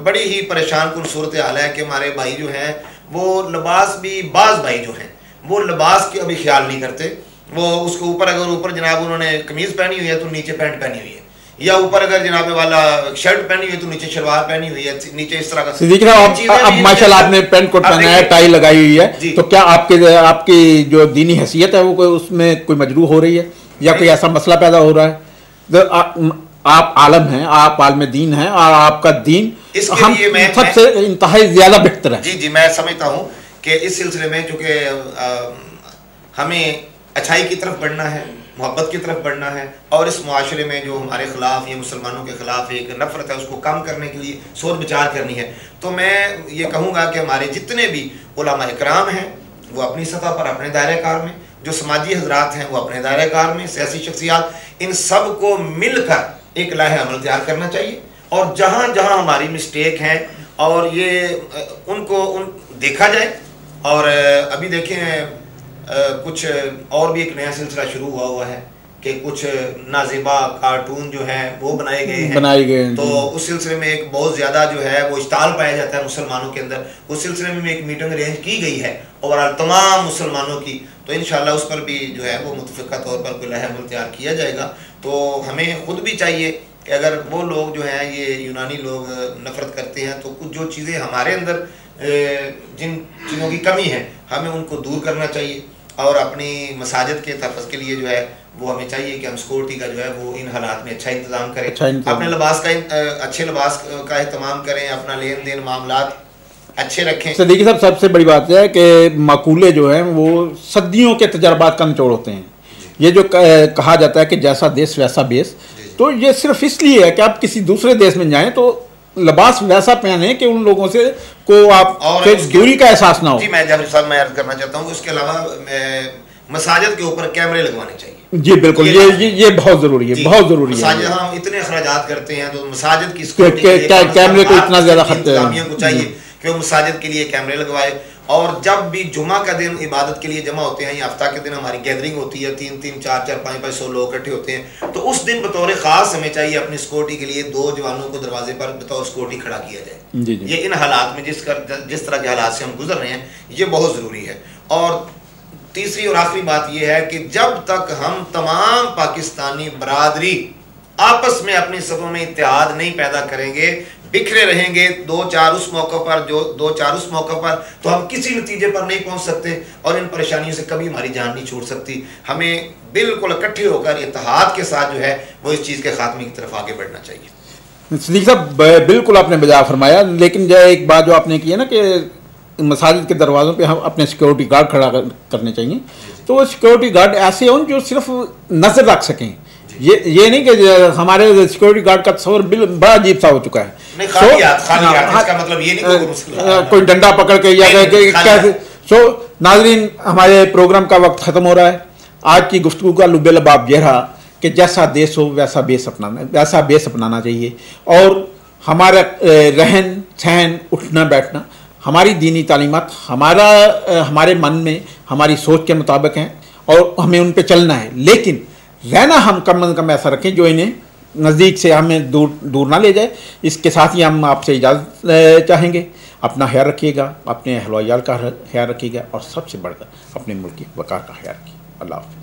बड़ी ही परेशान कुल सूरत हाल है कि हमारे भाई जो हैं वो लिबास भी, बाज भाई जो हैं वो लिबास के अभी ख्याल नहीं करते। वो उसके ऊपर अगर ऊपर जनाब उन्होंने कमीज पहनी हुई है तो नीचे पैंट पहनी हुई है, या ऊपर अगर जनाब वाला शर्ट पहनी हुई है तो नीचे शलवार पहनी हुई है, नीचे इस तरह का। सिद्दीकी साहब अब माशाल्लाह आपने पेंट कोट पहना है, टाई लगाई हुई है, तो क्या आपकी जो दीनी हैसियत है वो कोई उसमें कोई मजरूह हो रही है या कोई ऐसा मसला पैदा हो रहा है? तो आप आलम हैं, आप आलम दीन हैं और आपका दीन हम सबसे इंतहाई ज्यादा बेहतर है। जी जी, मैं समझता हूँ कि इस सिलसिले में चूँकि हमें अच्छाई की तरफ बढ़ना है, मोहब्बत की तरफ बढ़ना है, और इस मुआशरे में जो हमारे ख़िलाफ़ या मुसलमानों के ख़िलाफ़ एक नफ़रत है उसको कम करने के लिए सोच विचार करनी है। तो मैं ये कहूँगा कि हमारे जितने भी उलमा इकराम हैं वो अपनी सतह पर अपने दायरे कार में, जो समाजी हजरात हैं वो अपने दायरे कार में, सियासी शख्सियात, इन सब को मिलकर एक लाहे अमल तैयार करना चाहिए। और जहाँ जहाँ हमारी मिस्टेक हैं और ये उनको देखा जाए। और अभी देखें कुछ और भी एक नया सिलसिला शुरू हुआ है कि कुछ नाज़िबा कार्टून जो हैं वो बनाए गए हैं। तो उस सिलसिले में एक बहुत ज़्यादा जो है वो इश्ताल पाया जाता है मुसलमानों के अंदर। उस सिलसिले में एक मीटिंग अरेंज की गई है ओवरऑल तमाम मुसलमानों की, तो इंशाल्लाह उस पर भी जो है वो मुतफ़िक़ा तौर पर कोई लाहे अमल तैयार किया जाएगा। तो हमें ख़ुद भी चाहिए कि अगर वो लोग जो हैं ये यूनानी लोग नफ़रत करते हैं तो कुछ जो चीज़ें हमारे अंदर जिन चीज़ों की कमी है हमें उनको दूर करना चाहिए। और अपनी मसाजिद के तहफ़्फ़ुज़ के लिए जो है वो हमें चाहिए कि हम सिक्योरिटी का जो है वो इन हालात में अच्छा इंतज़ाम करें, अपने लिबास का अच्छे लिबास का एहतमाम करें, अपना लेन देन मामलात अच्छे रखें। सिद्दीकी साहब सबसे बड़ी बात है कि मकूले जो हैं वो सदियों के तजर्बात का निचोड़ होते हैं। ये जो कहा जाता है कि जैसा देश वैसा बेस, तो ये सिर्फ इसलिए है कि आप किसी दूसरे देश में जाएँ तो लिबास वैसा पहने कि उन लोगों से को आप दूरी का एहसास ना हो। जी मैं जाफरी साहब मैं अर्ज करना चाहता हूँ, उसके अलावा मसाजिद के ऊपर कैमरे लगवाने चाहिए। जी बिल्कुल, ये बहुत जरूरी है, बहुत जरूरी है। मसाजिद हम इतने अखराजात करते हैं तो मसाजिद की कैमरे को इतना ज्यादा को चाहिए कि वो मसाजिद के लिए कैमरे लगवाए। और जब भी जुमा का दिन इबादत के लिए जमा होते हैं या हफ्ता के दिन हमारी गैदरिंग होती है, 3-3, 4-4, 5-500 लोग इकट्ठे होते हैं, तो उस दिन बतौर ख़ास हमें चाहिए अपनी सिक्योरिटी के लिए 2 जवानों को दरवाजे पर बतौर सिक्योरिटी खड़ा किया जाए। ये इन हालात में जिस तरह के हालात से हम गुजर रहे हैं ये बहुत ज़रूरी है। और तीसरी और आखिरी बात यह है कि जब तक हम तमाम पाकिस्तानी बरादरी आपस में अपनी सफ़ों में इत्तेहाद नहीं पैदा करेंगे, बिखरे रहेंगे 2-4 उस मौके पर, जो 2-4 उस मौके पर, तो हम किसी नतीजे पर नहीं पहुंच सकते और इन परेशानियों से कभी हमारी जान नहीं छूट सकती। हमें बिल्कुल इकट्ठे होकर इत्तेहाद के साथ जो है वो इस चीज़ के खात्मे की तरफ आगे बढ़ना चाहिए। सिद्दीकी साहब बिल्कुल आपने बजा फरमाया, लेकिन जो एक बात जो आपने की है ना कि मसाजिद के दरवाज़ों पे हम अपने सिक्योरिटी गार्ड खड़ा करने चाहिए, तो वो सिक्योरिटी गार्ड ऐसे हों जो सिर्फ नज़र रख सकें। ये नहीं कि हमारे सिक्योरिटी गार्ड का तस्वर बड़ा अजीब सा हो चुका है। इसका मतलब ये नहीं कोई डंडा पकड़ के या कैसे। सो नाजरीन, हमारे प्रोग्राम का वक्त ख़त्म हो रहा है। आज की गुफ्तगू का लुब्बे लबाब यह रहा कि जैसा देश हो वैसा बेस अपनाना चाहिए, और हमारा रहन सहन उठना बैठना हमारी दीनी तालीमात हमारे मन में हमारी सोच के मुताबिक हैं और हमें उन पर चलना है। लेकिन रहना हम कम से कम ऐसा रखें जो इन्हें नज़दीक से हमें दूर ना ले जाए। इसके साथ ही हम आपसे इजाज़त चाहेंगे। अपना ख्याल रखिएगा, अपने अहल व अयाल का ख्याल रखिएगा और सबसे बढ़कर अपने मुल्क की वक़ार का ख्याल रखिए। अल्लाह हाफ़िज़।